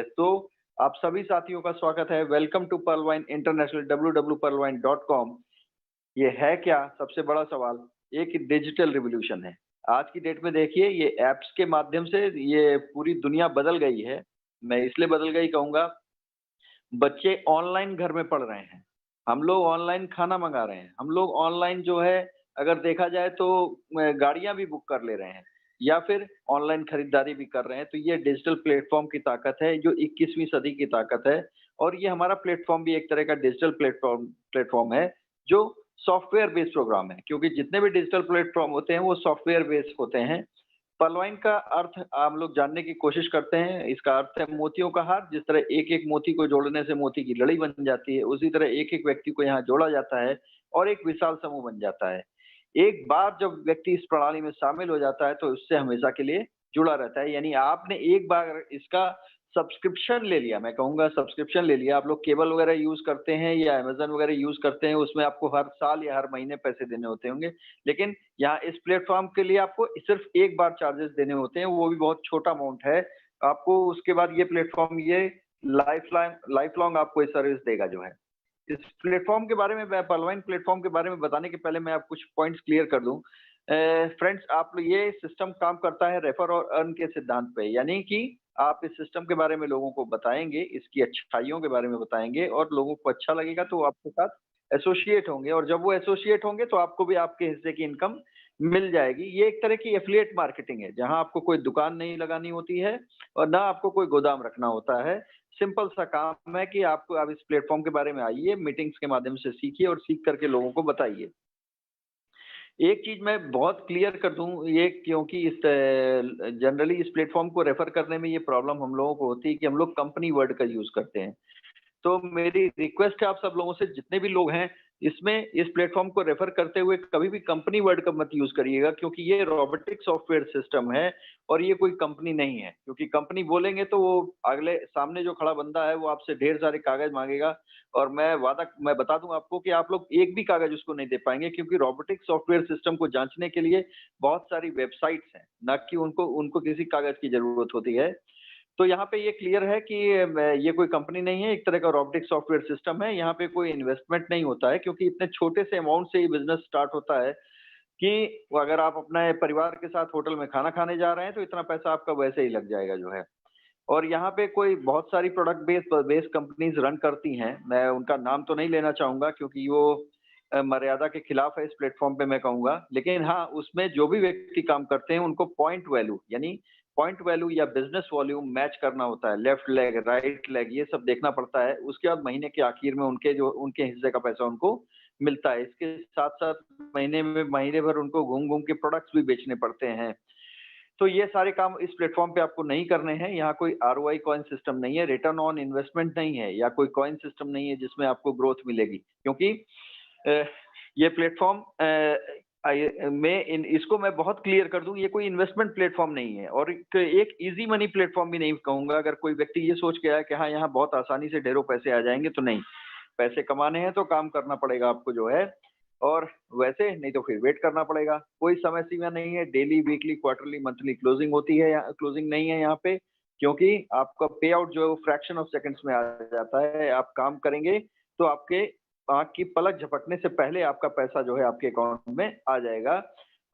तो आप सभी साथियों का स्वागत है। Welcome to Pearlwine international www.pearlwine.com। ये है क्या? सबसे बड़ा सवाल। एक डिजिटल रिवॉल्यूशन है। आज की डेट में देखिए ये ऐप्स के माध्यम से ये पूरी दुनिया बदल गई है। मैं इसलिए बदल गई कहूँगा, बच्चे ऑनलाइन घर में पढ़ रहे हैं। हम लोग ऑनलाइन खाना मँगा रहे हैं। हम लोग ऑनलाइन जो है अगर देखा जाए तो गाड़ियाँ भी बुक कर ले रहे हैं या फिर ऑनलाइन खरीदारी भी कर रहे हैं। तो ये डिजिटल प्लेटफ़ॉर्म की ताकत है जो 21वीं सदी की ताकत है और ये हमारा प्लेटफ़ॉर्म भी एक तरह का डिजिटल प्लेटफ़ॉर्म प्लेटफ़ॉर्म है जो सॉफ्टवेयर बेस्ड प्रोग्राम है क्योंकि जितने भी डिजिटल प्लेटफ़ॉर्म होते हैं वो सॉफ्टवेयर बेस्ड होते हैं। पर्लवाइन का अर्थ हम लोग जानने की कोशिश करते हैं। इसका अर्थ है मोतियों का हार। जिस तरह एक-एक मोती को जोड़ने से मोती की लड़ी बन जाती है, उसी तरह एक-एक व्यक्ति को यहाँ जोड़ा जाता है और एक विशाल समूह बन जाता है। एक बार जब व्यक्ति इस प्रणाली में शामिल हो जाता है, तो उससे हमेशा के लिए जुड़ा रहता है। यानी आपने एक बार इसका सब्सक्रिप्शन ले लिया, मैं कहूँगा सब्सक्रिप्शन ले लिया। आप लोग केबल वगैरह यूज़ करते हैं या अमेज़न वगैरह यूज़ करते हैं, उसमें आपको हर साल या हर महीने पैसे देने होते होंगे। लेकिन यहाँ इस प्लेटफ़ॉर्म के लिए आपको सिर्फ़ एक बार चार्जेज़ देने होते हैं, वो भी बहुत छोटा अमाउंट है। आपको उसके बाद ये प्लेटफ़ॉर्म ये लाइफ़ लॉन्ग आपको ये सर्विस देगा जो है। इस प्लेटफ़ॉर्म के बारे में मैं पर्लवाइन प्लेटफ़ॉर्म के बारे में बताने के पहले मैं आप कुछ पॉइंट्स क्लियर कर दूँ। फ्रेंड्स आप ये सिस्टम काम करता है रेफर और अर्न के सिद्धांत पे, यानी कि आप इस सिस्टम के बारे में लोगों को बताएँगे, इसकी अच्छाइयों के बारे में बताएँगे और लोगों को अच्छा लगेगा तो वो आपके साथ एसोसिएट होंगे और जब वो एसोसिएट होंगे तो आपको भी आपके हिस्से की इनकम मिल जाएगी। ये एक तरह की एफ़िलिएट मार्केटिंग है, जहाँ आपको कोई दुकान नहीं लगानी होती है और ना आपको कोई गोदाम रखना होता है। सिंपल सा काम है कि आपको आप इस प्लेटफ़ॉर्म के बारे में आइए, मीटिंग्स के माध्यम से सीखिए और सीख कर के लोगों को बताइए। एक चीज़ मैं बहुत क्लियर कर दूँ ये क्योंकि जनरली इस प्लेटफ़ॉर्म को रेफ़र करने में ये प्रॉब्लम हम लोगों को होती है कि हम लोग कंपनी वर्ड का यूज़ करते हैं। तो मेरी रिक्वेस्ट है आप सब लोगों से जितने भी लोग हैं, इसमें इस प्लेटफ़ॉर्म को रेफ़र करते हुए कभी भी कंपनी वर्ड का मत यूज़ करिएगा क्योंकि ये रोबोटिक सॉफ्टवेयर सिस्टम है और ये कोई कंपनी नहीं है। क्योंकि कंपनी बोलेंगे तो वो अगले सामने जो खड़ा बंदा है वो आपसे ढेर सारे कागज़ माँगेगा और मैं बता दूँ आपको कि आप लोग एक भी कागज़ उसको नहीं दे पाएँगे क्योंकि रोबोटिक सॉफ्टवेयर सिस्टम को जाँचने के लिए बहुत सारी वेबसाइट्स हैं, ना कि उनको उनको किसी कागज़ की ज़रूरत होती है। तो यहाँ पे ये क्लियर है कि ये कोई कंपनी नहीं है, एक तरह का रोबोटिक सॉफ्टवेयर सिस्टम है। यहाँ पे कोई इन्वेस्टमेंट नहीं होता है क्योंकि इतने छोटे से अमाउंट से ये बिज़नेस स्टार्ट होता है कि वो अगर आप अपने परिवार के साथ होटल में खाना खाने जा रहे हैं, तो इतना पैसा आपका वैसे ही लग जाएगा जो है। और यहाँ पे कोई बहुत सारी प्रोडक्ट बेस्ड कंपनीज़ रन करती हैं। मैं उनका नाम तो नहीं लेना चाहूँगा क्योंकि वो मर्यादा के खिलाफ है इस प्लेटफ़ॉर्म पे मैं कहूँगा। लेकिन हाँ, उसमें जो भी व्यक्ति काम करते हैं उनको पॉइंट वैल्यू या बिज़नेस वॉल्यूम मैच करना होता है। लेफ्ट लेग, राइट लेग ये सब देखना पड़ता है। उसके बाद महीने के आखिर में उनके हिस्से का पैसा उनको मिलता है। इसके साथ-साथ महीने भर उनको घूम-घूम के प्रोडक्ट्स भी बेचने पड़ते हैं। तो ये सारे काम इस प्लेटफ़ॉर्म पे आपको नहीं करने हैं। यहाँ कोई आरओआई कॉइन सिस्टम नहीं है, रिटर्न ऑन इन्वेस्टमेंट नहीं है या कोई कॉइन सिस्टम नहीं है जिसमें आपको ग्रोथ मिलेगी। क्योंकि अ, ये प्लेटफ़ॉर्म में इन इसको मैं बहुत क्लियर कर दूँ, ये कोई इन्वेस्टमेंट प्लेटफ़ॉर्म नहीं है और एक ईज़ी मनी प्लेटफ़ॉर्म भी नहीं कहूँगा। अगर कोई व्यक्ति ये सोच के आया कि हाँ, यहाँ बहुत आसानी से ढेरों पैसे आ जाएँगे, तो नहीं। पैसे कमाने हैं तो काम करना पड़ेगा आपको जो है और वैसे नहीं तो फिर वेट करना पड़ेगा। कोई समय सीमा नहीं है, daily, weekly, quarterly, monthly closing होती है या क्लोजिंग नहीं है यहाँ पे क्योंकि आपका पे आउट जो है वो फ्रैक्शन ऑफ सेकंड्स में आ जाता है। आप काम करेंगे तो आपके आँख की पलक झपकने से पहले आपका पैसा जो है आपके अकाउंट में आ जाएगा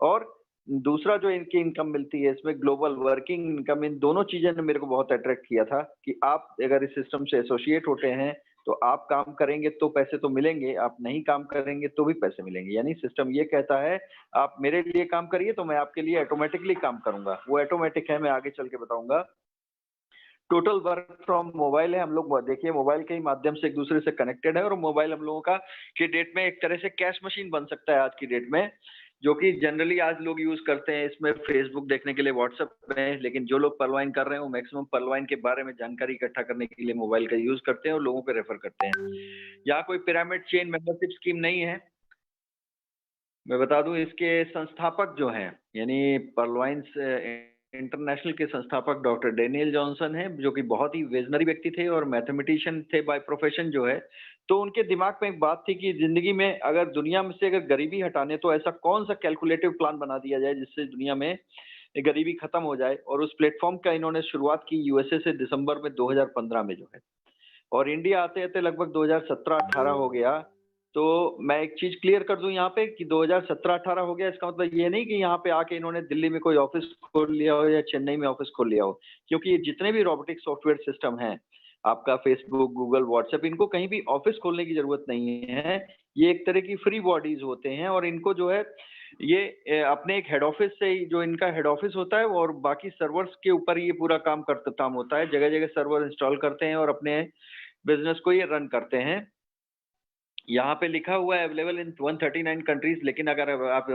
और दूसरा जो इनकी इनकम मिलती है इसमें ग्लोबल वर्किंग इनकम इन दोनों चीज़ों ने मेरे को बहुत अट्रैक्ट किया था कि आप अगर इस सिस्टम से एसोसिएट होते हैं तो आप काम करेंगे तो पैसे तो मिलेंगे, आप नहीं काम करेंगे तो भी पैसे मिलेंगे। यानी सिस्टम ये कहता है, आप मेरे लिए काम करिए तो मैं आपके लिए ऑटोमैटिकली काम करूँगा। वो ऑटोमैटिक है, मैं आगे चल के बताऊँगा। टोटल वर्क फ्रॉम मोबाइल है, हम लोग देखिए मोबाइल के ही माध्यम से एक-दूसरे से कनेक्टेड है और मोबाइल हम लोगों का की डेट में एक तरह से कैश मशीन बन सकता है आज की डेट में, जो कि जनरली आज लोग यूज़ करते हैं इसमें फ़ेसबुक देखने के लिए, व्हाट्सएप में, लेकिन जो लोग पर्लवाइन कर रहे हैं वो मैक्सिमम पर्लवाइन के बारे में जानकारी इकट्ठा करने के लिए मोबाइल का यूज़ करते हैं और लोगों को रेफ़र करते हैं। यहाँ कोई पिरामिड चेन मेंबरशिप स्कीम नहीं है। मैं बता दूँ इसके संस्थापक जो हैं, यानी पर्लवाइन्स इंटरनेशनल के संस्थापक डॉक्टर डैनियल जॉनसन हैं, जो कि बहुत ही विज़नरी व्यक्ति थे और मैथमेटिशियन थे बाय प्रोफ़ेशन जो है। तो उनके दिमाग में एक बात थी कि ज़िंदगी में अगर दुनिया में से अगर गरीबी हटाने तो ऐसा कौन-सा कैलकुलेटिव प्लान बना दिया जाए जिससे दुनिया में गरीबी खत्म हो जाए और उस प्लेटफ़ॉर्म का इन्होंने शुरुआत की यूएसए से दिसंबर में 2015 में जो है। और इंडिया आते-आते लगभग 2017-18 हो गया। तो मैं एक चीज़ क्लियर कर दूँ यहाँ पे कि 2017-18 हो गया इसका मतलब ये नहीं कि यहाँ पे आके इन्होंने दिल्ली में कोई ऑफ़िस खोल लिया हो या चेन्नई में ऑफ़िस खोल लिया हो। क्योंकि ये जितने भी रोबोटिक सॉफ्टवेयर सिस्टम हैं, आपका फ़ेसबुक, गूगल, व्हाट्सऐप इनको कहीं भी ऑफ़िस खोलने की ज़रूरत नहीं है। ये एक तरह की फ्री बॉडीज़ होते हैं और इनको जो है ये अपने एक हेड ऑफ़िस से ही जो इनका हेड ऑफ़िस होता है और बाकी सर्वर्स के ऊपर ये पूरा काम होता है। जगह-जगह सर्वर इंस्टॉल करते हैं और अपने बिज़नेस को ये रन करते हैं। यहाँ पे लिखा हुआ है अवेलेबल इन 139 कंट्रीज़ लेकिन अगर अब आप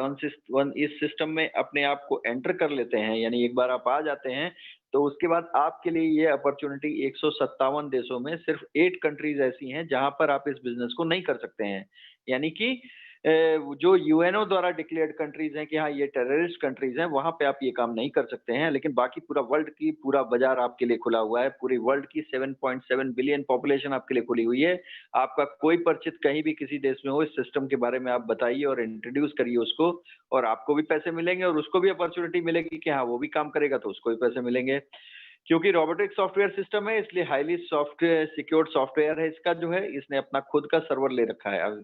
वन इस सिस्टम में अपने आप को एंटर कर लेते हैं, यानी एक बार आप आ जाते हैं, तो उसके बाद आपके लिए ये अपॉर्च्युनिटी 157 देशों में सिर्फ 8 कंट्रीज़ ऐसी हैं, जहाँ पर आप इस बिज़नेस को नहीं कर सकते हैं। यानी कि जो यूएनओ द्वारा डिक्लेयर्ड कंट्रीज़ हैं कि हाँ, ये टेररिस्ट कंट्रीज़ हैं, वहाँ पे आप ये काम नहीं कर सकते हैं। लेकिन बाकी पूरा वर्ल्ड की पूरा बाज़ार आपके लिए खुला हुआ है। पूरी वर्ल्ड की 7.7 बिलियन पॉपुलेशन आपके लिए खुली हुई है। आपका कोई परिचित कहीं भी किसी देश में हो, इस सिस्टम के बारे में आप बताइए और इंट्रोड्यूस करिए उसको और आपको भी पैसे मिलेंगे और उसको भी अपॉर्च्युनिटी मिलेगी कि हाँ, वो भी काम करेगा तो उसको भी पैसे मिलेंगे। क्योंकि रोबोटिक सॉफ्टवेयर सिस्टम है इसलिए हाइली सिक्योर्ड सॉफ्टवेयर है इसका जो है, इसने अपना खुद का सर्वर ले रखा है।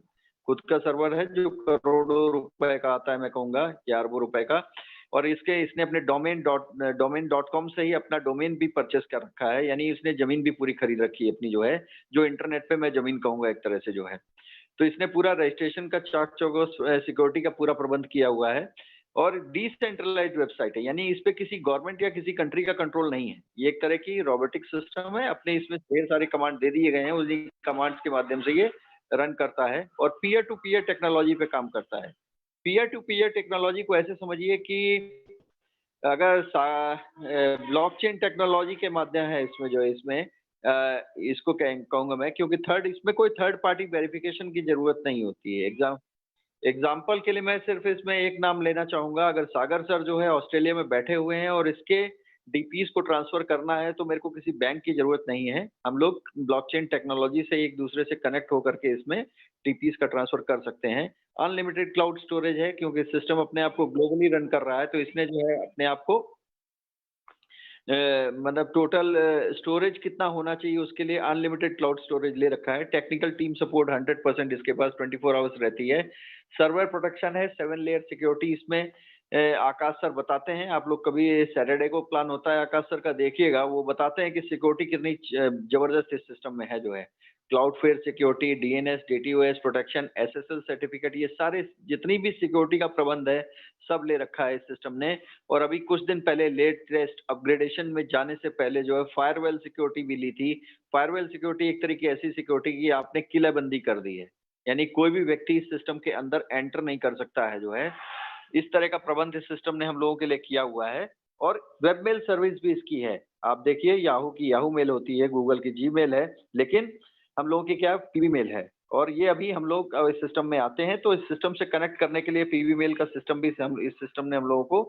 खुद का सर्वर है जो करोड़ों रुपए का आता है मैं कहूँगा या अरबों रुपए का और इसने अपने डोमेन डॉट कॉम से ही अपना डोमेन भी परचेज़ कर रखा है, यानी इसने ज़मीन भी पूरी खरीद रखी है अपनी जो है, जो इंटरनेट पे मैं ज़मीन कहूँगा एक तरह से जो है। तो इसने पूरा रजिस्ट्रेशन का चाक-चौबंद सिक्योरिटी का पूरा प्रबंध किया हुआ है और डिसेंट्रलाइज़्ड वेबसाइट है, यानी इस पे किसी गवर्नमेंट या किसी कंट्री का कंट्रोल नहीं है। ये एक तरह की रोबोटिक सिस्टम है, अपने इसमें ढेर सारे कमांड दे दिए गए हैं, उन्हीं कमांड्स के माध्यम से ये रन करता है और पीयर टू पीयर टेक्नोलॉजी पे काम करता है। पीयर टू पीयर टेक्नोलॉजी को ऐसे समझिए कि अगर ब्लॉकचेन टेक्नोलॉजी के माध्यम है इसमें जो है इसमें इसको कहूँगा मैं क्योंकि इसमें कोई थर्ड पार्टी वेरिफिकेशन की ज़रूरत नहीं होती है। एग्ज़ाम्पल के लिए मैं सिर्फ़ इसमें एक नाम लेना चाहूँगा, अगर सागर सर जो है ऑस्ट्रेलिया में बैठे हुए हैं और इसके डीपीज़ को ट्रांसफ़र करना है, तो मेरे को किसी बैंक की ज़रूरत नहीं है। हम लोग ब्लॉकचेन टेक्नोलॉजी से एक-दूसरे से कनेक्ट होकर के इसमें डीपीज़ का ट्रांसफ़र कर सकते हैं। अनलिमिटेड क्लाउड स्टोरेज है क्योंकि सिस्टम अपने आप को ग्लोबली रन कर रहा है, तो इसने जो है अपने आप को मतलब टोटल स्टोरेज कितना होना चाहिए उसके लिए अनलिमिटेड क्लाउड स्टोरेज ले रखा है। टेक्निकल टीम सपोर्ट 100% इसके पास 24 आवर्स रहती है। सर्वर प्रोटेक्शन है, 7 लेयर सिक्योरिटी इसमें आकाश सर बताते हैं। आप लोग कभी सैटरडे को प्लान होता है आकाश सर का देखिएगा, वो बताते हैं कि सिक्योरिटी कितनी ज़बरदस्त इस सिस्टम में है जो है। Cloudflare security, DNS, DDoS protection, SSL certificate ये सारे जितनी भी सिक्योरिटी का प्रबंध है, सब ले रखा है इस सिस्टम ने। और अभी कुछ दिन पहले लेटेस्ट अपग्रेडेशन में जाने से पहले जो है फायरवेल सिक्योरिटी भी ली थी। फायरवेल सिक्योरिटी एक तरह की ऐसी सिक्योरिटी की आपने किलाबंदी कर दी है। यानी कोई भी व्यक्ति इस सिस्टम के अंदर एंटर नहीं कर सकता है जो है। इस तरह का प्रबंध इस सिस्टम ने हम लोगों के लिए किया हुआ है और वेब मेल सर्विस भी इसकी है। आप देखिए याहू की याहू मेल होती है, गूगल की जीमेल है, लेकिन हम लोगों की क्या पीवी मेल है। और ये अभी हम लोग इस सिस्टम में आते हैं तो इस सिस्टम से कनेक्ट करने के लिए पीवी मेल का सिस्टम भी हम इस सिस्टम ने हम लोगों को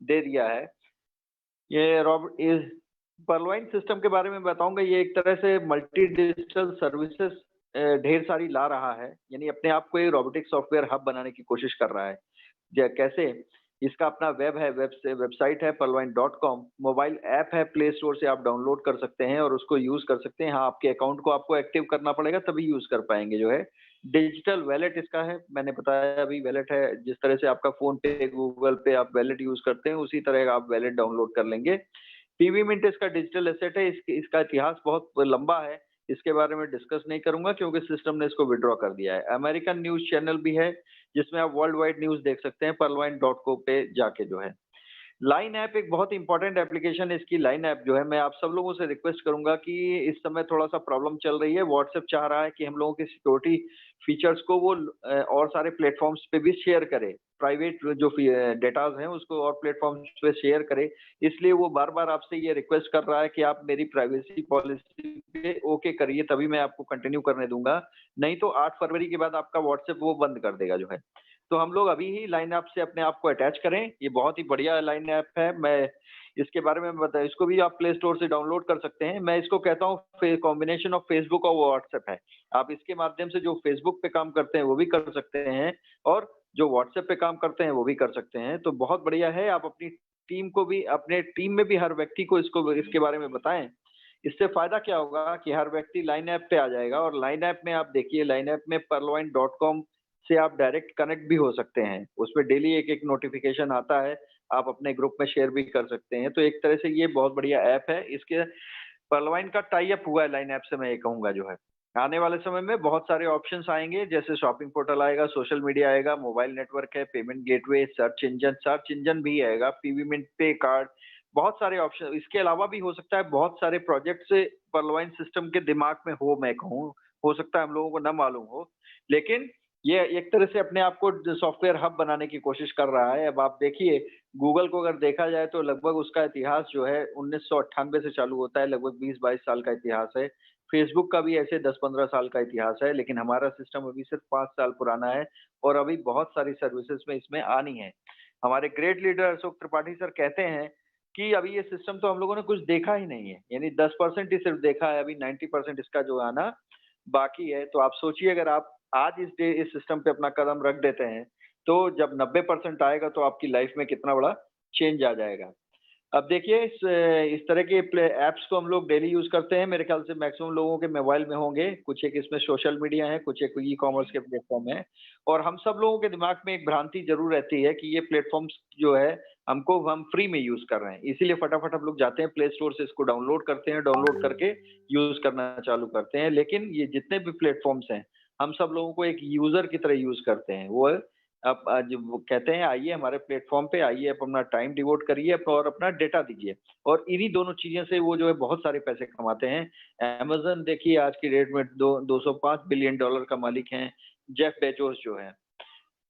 दे दिया है। ये इस पर्लवाइन सिस्टम के बारे में बताऊँगा, ये एक तरह से मल्टी डिजिटल सर्विसेज़ ढेर सारी ला रहा है, यानी अपने आप को ये रोबोटिक सॉफ्टवेयर हब बनाने की कोशिश कर रहा है। कैसे? इसका अपना वेबसाइट है pearlwine.com, मोबाइल ऐप है, प्ले स्टोर से आप डाउनलोड कर सकते हैं और उसको यूज़ कर सकते हैं। हाँ, आपके अकाउंट को आपको एक्टिव करना पड़ेगा तभी यूज़ कर पाएँगे जो है। डिजिटल वॉलेट इसका है, मैंने बताया अभी वॉलेट है, जिस तरह से आपका फ़ोन पे, गूगल पे आप वॉलेट यूज़ करते हैं, उसी तरह का आप वॉलेट डाउनलोड कर लेंगे। पीवी मिंट इसका डिजिटल एसेट है, इसका इतिहास बहुत लंबा है, इसके बारे में डिस्कस नहीं करूँगा क्योंकि सिस्टम ने इसको विथड्रॉ कर दिया है। अमेरिकन न्यूज़ चैनल भी है, जिसमें आप वर्ल्ड वाइड न्यूज़ देख सकते हैं pearlwine.co पे जाके जो है। लाइन ऐप एक बहुत इंपॉर्टेंट एप्लीकेशन है इसकी लाइन ऐप जो है, मैं आप सब लोगों से रिक्वेस्ट करूँगा कि इस समय थोड़ा-सा प्रॉब्लम चल रही है, व्हाट्सएप चाह रहा है कि हम लोगों के सिक्योरिटी फीचर्स को वो और सारे प्लेटफ़ॉर्म्स पे भी शेयर करे। प्राइवेट जो डेटाज़ हैं उसको और प्लेटफ़ॉर्म्स पे शेयर करे, इसलिए वो बार-बार आपसे ये रिक्वेस्ट कर रहा है कि आप मेरी प्राइवेसी पॉलिसी पे ओके करिए तभी मैं आपको कंटिन्यू करने दूँगा, नहीं तो 8 फरवरी के बाद आपका व्हाट्सएप वो बंद कर देगा जो है। तो हम लोग अभी ही लाइन ऐप से अपने आप को अटैच करें, ये बहुत ही बढ़िया लाइन ऐप है, मैं इसके बारे में बता इसको भी आप प्ले स्टोर से डाउनलोड कर सकते हैं। मैं इसको कहता हूँ कॉम्बिनेशन ऑफ फेसबुक और व्हाट्सएप है। आप इसके माध्यम से जो फेसबुक पे काम करते हैं, वो भी कर सकते हैं और जो व्हाट्सएप पे काम करते हैं, वो भी कर सकते हैं। तो बहुत बढ़िया है, आप अपनी टीम को भी, अपने टीम में भी हर व्यक्ति को इसके बारे में बताएँ। इससे फ़ायदा क्या होगा कि हर व्यक्ति लाइन ऐप पे आ जाएगा और लाइन ऐप में आप देखिए, लाइन ऐप में pearlwine.com से आप डायरेक्ट कनेक्ट भी हो सकते हैं। उसमें डेली एक-एक नोटिफ़िकेशन आता है, आप अपने ग्रुप में शेयर भी कर सकते हैं। तो एक तरह से ये बहुत बढ़िया ऐप है। इसके पर्लवाइन का टाई अप हुआ है लाइन ऐप से, मैं ये कहूँगा जो है। आने वाले समय में बहुत सारे ऑप्शंस आएँगे, जैसे शॉपिंग पोर्टल आएगा, सोशल मीडिया आएगा, मोबाइल नेटवर्क है, पेमेंट गेटवे, सर्च इंजन भी आएगा, पीवी मिंट पे कार्ड, बहुत सारे ऑप्शन। इसके अलावा भी हो सकता है बहुत सारे प्रोजेक्ट्स पर्लवाइन सिस्टम के दिमाग में हो, मैं कहूँ। हो सकता है हम लोगों को ना मालूम हो, लेकिन ये एक तरह से अपने आप को सॉफ्टवेयर हब बनाने की कोशिश कर रहा है। अब आप देखिए, गूगल को अगर देखा जाए तो लगभग उसका इतिहास जो है 1998 से चालू होता है, लगभग 20-22 साल का इतिहास है। फेसबुक का भी ऐसे 10-15 साल का इतिहास है, लेकिन हमारा सिस्टम अभी सिर्फ़ 5 साल पुराना है और अभी बहुत सारी सर्विसेज़ में इसमें आनी है। हमारे great leader Ashok Tripathi sir कहते हैं कि अभी ये सिस्टम तो हम लोगों ने कुछ देखा ही नहीं है, यानी 10% ही सिर्फ़ देखा है, अभी 90% इसका जो आना बाकी है। तो आप सोचिए, अगर आप आज इस सिस्टम पे अपना कदम रख देते हैं, तो जब 90% आएगा तो आपकी लाइफ़ में कितना बड़ा चेंज आ जाएगा। अब देखिए, इस तरह के प्ले ऐप्स को हम लोग डेली यूज़ करते हैं, मेरे ख्याल से मैक्सिमम लोगों के मोबाइल में होंगे। कुछ एक इसमें सोशल मीडिया है, कुछ एक ई-कॉमर्स के प्लेटफ़ॉर्म हैं और हम सब लोगों के दिमाग में एक भ्रांति ज़रूर रहती है कि ये प्लेटफ़ॉर्म्स जो है, हम फ्री में यूज़ कर रहे हैं। इसीलिए फटाफट हम लोग जाते हैं प्ले स्टोर से इसको डाउनलोड करते हैं, डाउनलोड करके यूज़ करना चालू करते हैं। लेकिन ये जितने भी प्लेटफ़ॉर्म्स हैं, हम सब लोगों को एक यूज़र की तरह यूज़ करते हैं। वो अब आज वो कहते हैं, आइए हमारे प्लेटफ़ॉर्म पे आइए, आप अपना टाइम डिवोट करिए और अपना डेटा दीजिए और इन्हीं दोनों चीज़ों से वो जो है बहुत सारे पैसे कमाते हैं। अमेज़न देखिए आज की डेट में दो 205 बिलियन डॉलर का मालिक हैं, जेफ बेजोस जो हैं।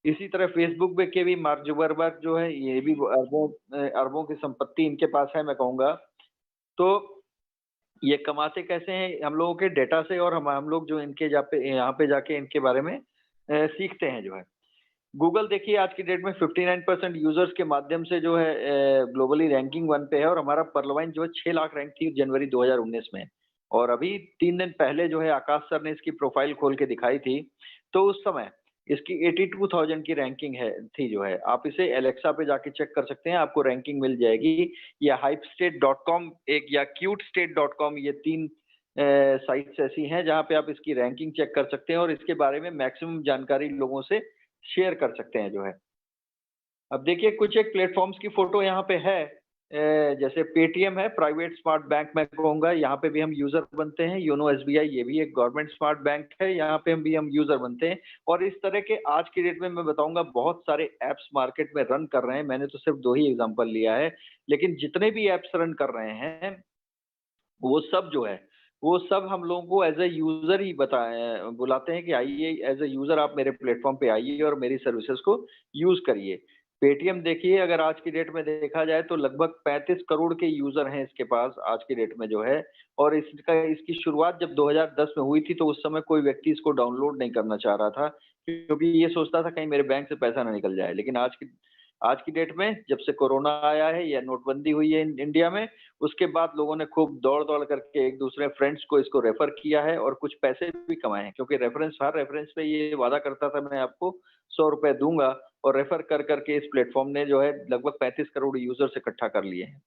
इसी तरह फ़ेसबुक पे के भी मार्क जुकरबर्ग जो है, ये भी अरबों की संपत्ति इनके पास है, मैं कहूँगा। तो ये कमाते कैसे हैं? हम लोगों के डेटा से और हम लोग जो इनके यहाँ पे जाके इनके बारे में सीखते हैं जो है। गूगल देखिए आज की डेट में 59% यूज़र्स के माध्यम से जो है ग्लोबली रैंकिंग 1 पे है और हमारा पर्लवाइन जो है 6 लाख रैंक थी जनवरी 2019 में। और अभी 3 दिन पहले जो है आकाश सर ने इसकी प्रोफ़ाइल खोल के दिखाई थी, तो उस समय इसकी 82,000 की रैंकिंग थी जो है। आप इसे एलेक्सा पे जाके चेक कर सकते हैं, आपको रैंकिंग मिल जाएगी। या hypestate.com एक या cutestate.com, ये 3 साइट्स ऐसी हैं जहाँ पे आप इसकी रैंकिंग चेक कर सकते हैं और इसके बारे में मैक्सिमम जानकारी लोगों से शेयर कर सकते हैं जो है। अब देखिए, कुछ एक प्लेटफ़ॉर्म्स की फ़ोटो यहाँ पे है, जैसे पेटीएम है, प्राइवेट स्मार्ट बैंक मैं कहूँगा, यहाँ पे भी हम यूज़र बनते हैं। योनो एसबीआई, ये भी एक गवर्नमेंट स्मार्ट बैंक है, यहाँ पे हम यूज़र बनते हैं। और इस तरह के आज की डेट में मैं बताऊँगा बहुत सारे ऐप्स मार्केट में रन कर रहे हैं। मैंने तो सिर्फ़ 2 ही एग्ज़ाम्पल लिया है, लेकिन जितने भी ऐप्स रन कर रहे हैं वो सब जो है, वो सब हम लोगों को एज़ अ यूज़र ही बुलाते हैं कि आइए एज़ अ यूज़र आप मेरे प्लेटफ़ॉर्म पे आइए और मेरी सर्विसेज़ को यूज़ करिए। पेटीएम देखिए, अगर आज की डेट में देखा जाए तो लगभग 35 करोड़ के यूज़र हैं इसके पास आज की डेट में जो है। और इसकी शुरुआत जब 2010 में हुई थी तो उस समय कोई व्यक्ति इसको डाउनलोड नहीं करना चाह रहा था, क्योंकि ये सोचता था कहीं मेरे बैंक से पैसा ना निकल जाए। लेकिन आज की डेट में जब से कोरोना आया है या नोटबंदी हुई है इंडिया में, उसके बाद लोगों ने खूब दौड़-दौड़ करके एक दूसरे फ्रेंड्स को इसको रेफर किया है और कुछ पैसे भी कमाए हैं, क्योंकि हर रेफरेंस पे ये वादा करता था मैं आपको ₹100 दूँगा और रेफर कर के इस प्लेटफ़ॉर्म ने जो है लगभग 35 करोड़ यूज़र्स इकट्ठा कर लिए हैं।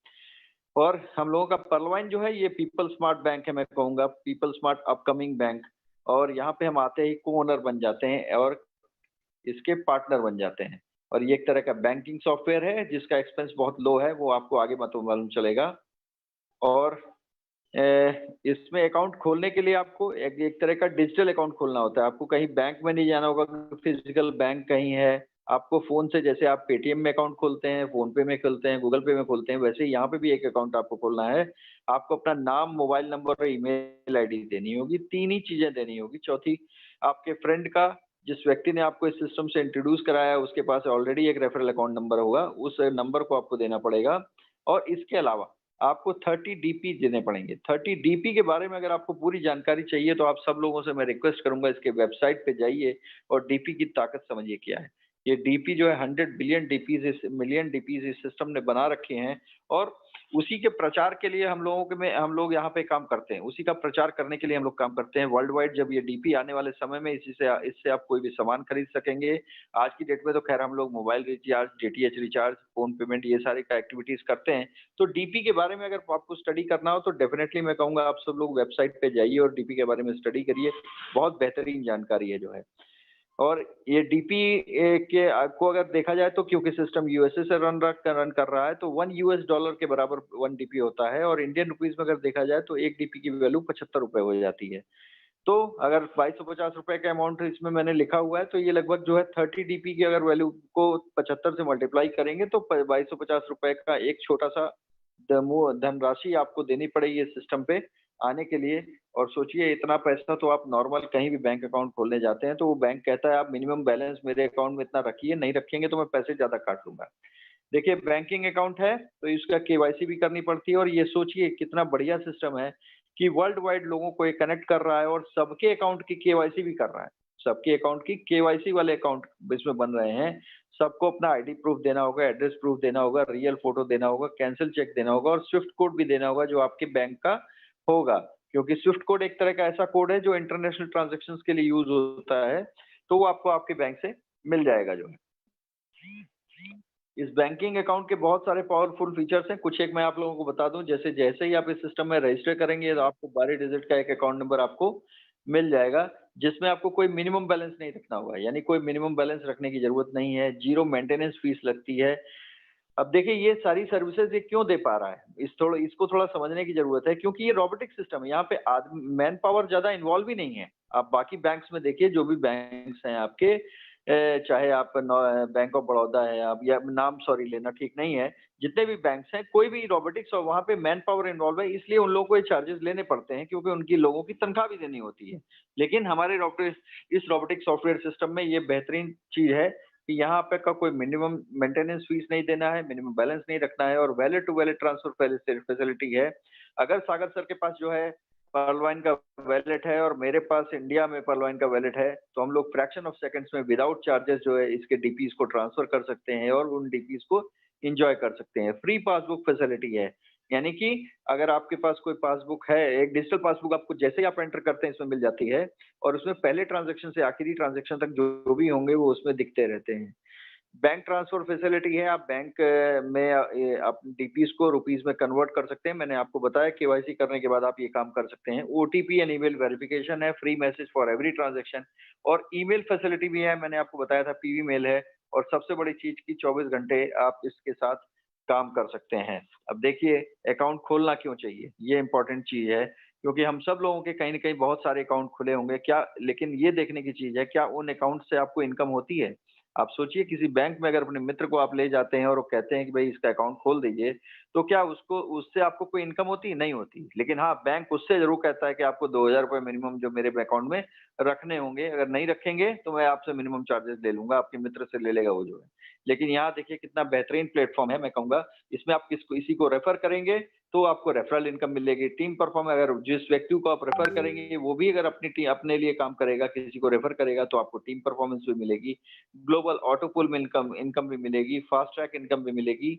और हम लोगों का पर्लवाइन जो है ये पीपल स्मार्ट बैंक है, मैं कहूँगा पीपल स्मार्ट अपकमिंग बैंक। और यहाँ पे हम आते ही को-ओनर बन जाते हैं और इसके पार्टनर बन जाते हैं। और ये एक तरह का बैंकिंग सॉफ्टवेयर है जिसका एक्सपेंस बहुत लो है, वो आपको आगे मालूम चलेगा। और अ, इसमें अकाउंट खोलने के लिए आपको एक एक तरह का डिजिटल अकाउंट खोलना होता है। आपको कहीं बैंक में नहीं जाना होगा, फिजिकल बैंक कहीं है। आपको फ़ोन से, जैसे आप पेटीएम में अकाउंट खोलते हैं, फ़ोनपे में खोलते हैं, गूगल पे में खोलते हैं, वैसे ही यहाँ पे भी एक अकाउंट आपको खोलना है। आपको अपना नाम, मोबाइल नंबर और ईमेल आईडी देनी होगी, 3 ही चीज़ें देनी होगी। चौथी, आपके फ्रेंड का, जिस व्यक्ति ने आपको इस सिस्टम से इंट्रोड्यूस कराया है, उसके पास ऑलरेडी एक रेफरल अकाउंट नंबर होगा, उस नंबर को आपको देना पड़ेगा। और इसके अलावा आपको 30 डीपी देने पड़ेंगे। 30 डीपी के बारे में अगर आपको पूरी जानकारी चाहिए तो आप सब लोगों से मैं रिक्वेस्ट करूँगा, इसके वेबसाइट पे जाइए और डीपी की ताकत समझिए क्या है। ये डीपी जो है 100 बिलियन डीपीज़ इस मिलियन डीपीज़ इस सिस्टम ने बना रखे हैं। और उसी के प्रचार के लिए हम लोग यहाँ पे काम करते हैं, उसी का प्रचार करने के लिए हम लोग काम करते हैं वर्ल्ड वाइड। जब ये डीपी आने वाले समय में इससे आप कोई भी सामान खरीद सकेंगे। आज की डेट में तो खैर हम लोग mobile recharge, DTH recharge, phone payment ये सारी का एक्टिविटीज़ करते हैं। तो डीपी के बारे में अगर आपको स्टडी करना हो तो डेफ़िनेटली मैं कहूँगा आप सब लोग वेबसाइट पे जाइए और डीपी के बारे में स्टडी करिए। बहुत बेहतरीन जानकारी है जो है। और ये डीपी के को अगर देखा जाए तो क्योंकि सिस्टम यूएसए से रन कर रहा है तो 1 यूएस डॉलर के बराबर 1 डीपी होता है और इंडियन रुपीस में अगर देखा जाए तो 1 डीपी की वैल्यू ₹75 हो जाती है। तो अगर ₹2250 का अमाउंट इसमें मैंने लिखा हुआ है तो ये लगभग जो है 30 डीपी की अगर वैल्यू को 75 से मल्टीप्लाई करेंगे तो ₹2250 का एक छोटा-सा धनराशि आपको देनी पड़ेगी इस सिस्टम पे आने के लिए। और सोचिए इतना पैसा तो आप नॉर्मल कहीं भी बैंक अकाउंट खोलने जाते हैं तो वो बैंक कहता है आप मिनिमम बैलेंस मेरे अकाउंट में इतना रखिए, नहीं रखेंगे तो मैं पैसे ज़्यादा काट लूँगा। देखिए बैंकिंग अकाउंट है तो इसका केवाईसी भी करनी पड़ती है और ये सोचिए कितना बढ़िया सिस्टम है कि वर्ल्ड वाइड लोगों को ये कनेक्ट कर रहा है और सबके अकाउंट की केवाईसी भी कर रहा है। सबके अकाउंट की केवाईसी वाले अकाउंट इसमें बन रहे हैं। सबको अपना आईडी प्रूफ देना होगा, एड्रेस प्रूफ देना होगा, रियल फोटो देना होगा, कैंसल चेक देना होगा और स्विफ्ट कोड भी देना होगा जो आपके बैंक का होगा। क्योंकि स्विफ्ट कोड एक तरह का ऐसा कोड है जो इंटरनेशनल ट्रांज़ैक्शंस के लिए यूज़ होता है, तो वो आपको आपके बैंक से मिल जाएगा जो है। इस बैंकिंग अकाउंट के बहुत सारे पावरफुल फीचर्स हैं, कुछ एक मैं आप लोगों को बता दूँ, जैसे जैसे ही आप इस सिस्टम में रजिस्टर करेंगे तो आपको 12 डिजिट का एक अकाउंट नंबर आपको मिल जाएगा, जिसमें आपको कोई मिनिमम बैलेंस नहीं रखना होगा, यानी कोई मिनिमम बैलेंस रखने की ज़रूरत नहीं है, ज़ीरो मेंटेनेंस फीस लगती है। अब देखिए ये सारी सर्विसेज़ ये क्यों दे पा रहा है? इसको थोड़ा समझने की ज़रूरत है क्योंकि ये रोबोटिक सिस्टम है, यहाँ पे मैन पावर ज़्यादा इन्वॉल्व ही नहीं है। आप बाकी बैंक्स में देखिए जो भी बैंक्स हैं आपके चाहे आप बैंक ऑफ बड़ौदा है आप या नाम सॉरी लेना ठीक नहीं है, जितने भी बैंक्स हैं कोई भी रोबोटिक्स और वहाँ पे मैन पावर इन्वॉल्व है इसलिए उन लोगों को ये चार्जेज़ लेने पड़ते हैं क्योंकि उनकी लोगों की तनख्वाह भी देनी होती है। लेकिन हमारे इस रोबोटिक सॉफ्टवेयर सिस्टम में ये बेहतरीन चीज़ है कि यहाँ पे का कोई मिनिमम मेंटेनेंस फीस नहीं देना है, मिनिमम बैलेंस नहीं रखना है और valid to valid transfer facility है। अगर सागर सर के पास जो है पर्लवाइन का वैलेट है और मेरे पास इंडिया में पर्लवाइन का वैलेट है, तो हम लोग फ्रैक्शन ऑफ सेकंड्स में विदाउट चार्जेस जो है इसके डीपीज़ को ट्रांसफर कर सकते हैं और उन डीपीज़ को एन्जॉय कर सकते हैं। फ्री पासबुक फैसिलिटी है, यानी कि अगर आपके पास कोई पासबुक है, एक डिजिटल पासबुक आपको जैसे ही आप एंटर करते हैं इसमें मिल जाती है और उसमें पहले ट्रांज़ैक्शन से आखिरी ट्रांज़ैक्शन तक जो भी होंगे वो उसमें दिखते रहते हैं। बैंक ट्रांसफर फैसिलिटी है, आप बैंक में आप डीपीज़ को रुपीज़ में कन्वर्ट कर सकते हैं। मैंने आपको बताया केवाईसी करने के बाद आप ये काम कर सकते हैं। ओटीपी एंड ईमेल वेरिफिकेशन है, free message for every transaction और ईमेल फैसिलिटी भी है, मैंने आपको बताया था पीवी मेल है और सबसे बड़ी चीज़ कि 24 घंटे आप इसके साथ काम कर सकते हैं। अब देखिए अकाउंट खोलना क्यों चाहिए? ये इम्पोर्टेंट चीज़ है क्योंकि हम सब लोगों के कहीं न कहीं बहुत सारे अकाउंट खुले होंगे, क्या लेकिन ये देखने की चीज़ है, क्या उन अकाउंट से आपको इनकम होती है? आप सोचिए किसी बैंक में अगर अपने मित्र को आप ले जाते हैं और वो कहते हैं कि भई इसका अकाउंट खोल दीजिए, तो क्या उसको उससे आपको कोई इनकम होती है? नहीं होती। लेकिन हाँ, बैंक उससे ज़रूर कहता है कि आपको ₹2000 मिनिमम जो मेरे अकाउंट में रखने होंगे, अगर नहीं रखेंगे तो मैं आपसे मिनिमम चार्जेज़ ले लूँगा, आपके मित्र से ले लेगा वो जो है। लेकिन यहाँ देखिए कितना बेहतरीन प्लेटफ़ॉर्म है मैं कहूँगा, इसमें आप किसी को रेफ़र करेंगे तो आपको रेफरल इनकम मिलेगी। टीम परफ़ॉर्म अगर जिस व्यक्ति को आप रेफ़र करेंगे, वो भी अगर अपने लिए काम करेगा, किसी को रेफ़र करेगा तो आपको टीम परफ़ॉर्मेंस भी मिलेगी। ग्लोबल ऑटो पूल में इनकम इनकम भी मिलेगी, फास्ट ट्रैक इनकम भी मिलेगी।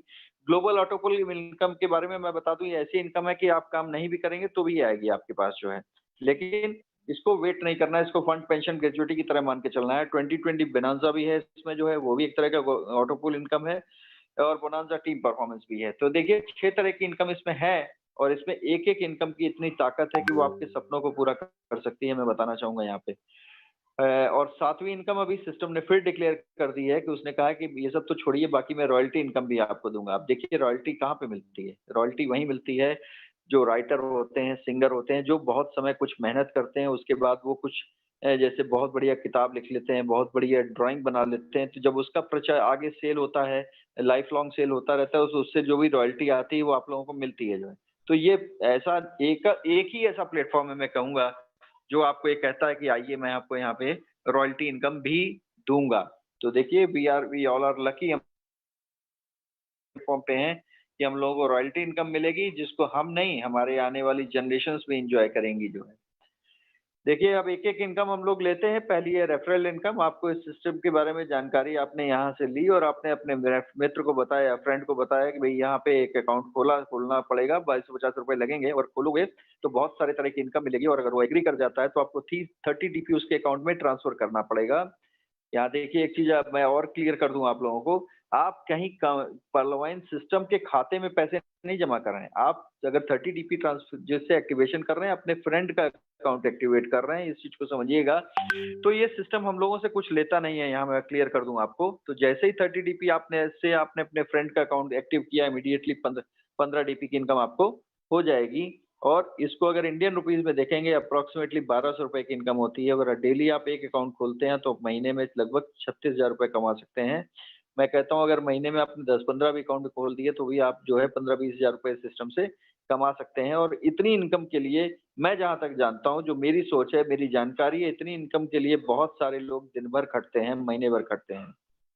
ग्लोबल ऑटो पूल इनकम के बारे में मैं बता दूँ, ये ऐसी इनकम है कि आप काम नहीं भी करेंगे तो भी आएगी आपके पास जो है। लेकिन इसको वेट नहीं करना है, इसको फंड, पेंशन, ग्रेच्युइटी की तरह मान के चलना है। 2020 बोनांज़ा भी है इसमें जो है, वो भी एक तरह का ऑटो पूल इनकम है और बोनांज़ा टीम परफ़ॉर्मेंस भी है। तो देखिए 6 तरह की इनकम इसमें है और इसमें एक-एक इनकम की इतनी ताकत है कि वो आपके सपनों को पूरा कर सकती है, मैं बताना चाहूँगा यहाँ पे। और 7वीं इनकम अभी सिस्टम ने फिर डिक्लेयर कर दी है कि उसने कहा है कि ये सब तो छोड़िए, बाकी मैं रॉयल्टी इनकम भी आपको दूँगा। अब देखिए रॉयल्टी कहाँ पे मिलती है? रॉयल्टी वहीं मिलती है जो राइटर होते हैं, सिंगर होते हैं, जो बहुत समय कुछ मेहनत करते हैं, उसके बाद वो कुछ जैसे बहुत बढ़िया किताब लिख लेते हैं, बहुत बढ़िया ड्राइंग बना लेते हैं, तो जब उसका प्रचार आगे सेल होता है, लाइफ लॉन्ग सेल होता रहता है, उससे जो भी रॉयल्टी आती है, वो आप लोगों को मिलती है जो है। तो ये ऐसा एक ही ऐसा प्लेटफ़ॉर्म है मैं कहूँगा जो आपको ये कहता है कि आइए मैं आपको यहाँ पे रॉयल्टी इनकम भी दूँगा। तो देखिए वी ऑल आर लकी हम प्लेटफ़ॉर्म पे हैं कि हम लोगों को रॉयल्टी इनकम मिलेगी जिसको हम नहीं, हमारे आने वाली जनरेशंस भी एन्जॉय करेंगी जो है। देखिए, अब एक-एक इनकम हम लोग लेते हैं। पहली है रेफरल इनकम, आपको इस सिस्टम के बारे में जानकारी आपने यहाँ से ली और आपने अपने मित्र को बताया, फ्रेंड को बताया कि भई यहाँ पे एक अकाउंट खोलना पड़ेगा, 2250 रुपए लगेंगे और खोलोगे तो बहुत सारे तरह की इनकम मिलेगी और अगर वो एग्री कर जाता है तो आपको 30 डीपी उसके अकाउंट में ट्रांसफर करना पड़ेगा। यहाँ देखिए एक चीज़ मैं और क्लियर कर दूँ आप लोगों को, आप कहीं क पर्लवाइन सिस्टम के खाते में पैसे नहीं जमा कर रहे हैं। आप अगर 30 डीपी जिससे एक्टिवेशन कर रहे हैं, अपने फ्रेंड का अकाउंट एक्टिवेट कर रहे हैं, इस चीज़ को समझिएगा। तो ये सिस्टम हम लोगों से कुछ लेता नहीं है, यहाँ मैं क्लियर कर दूँ आपको। तो जैसे ही 30 डीपी आपने अपने फ्रेंड का अकाउंट एक्टिव किया, इमीडिएटली 15 डीपी की इनकम आपको हो जाएगी और इसको अगर इंडियन रुपीज़ में देखेंगे अप्रॉक्सिमेटली 1200 रुपए की इनकम होती है। अगर डेली आप एक अकाउंट खोलते हैं तो महीने में लगभग 36,000 रुपए कमा सकते हैं। मैं कहता हूँ अगर महीने में आपने 10-15 भी अकाउंट खोल दिए तो भी आप जो है 15-20 हज़ार रुपए सिस्टम से कमा सकते हैं और इतनी इनकम के लिए मैं जहाँ तक जानता हूँ, जो मेरी सोच है, मेरी जानकारी है, इतनी इनकम के लिए बहुत सारे लोग दिन भर खटते हैं, महीने भर खटते हैं।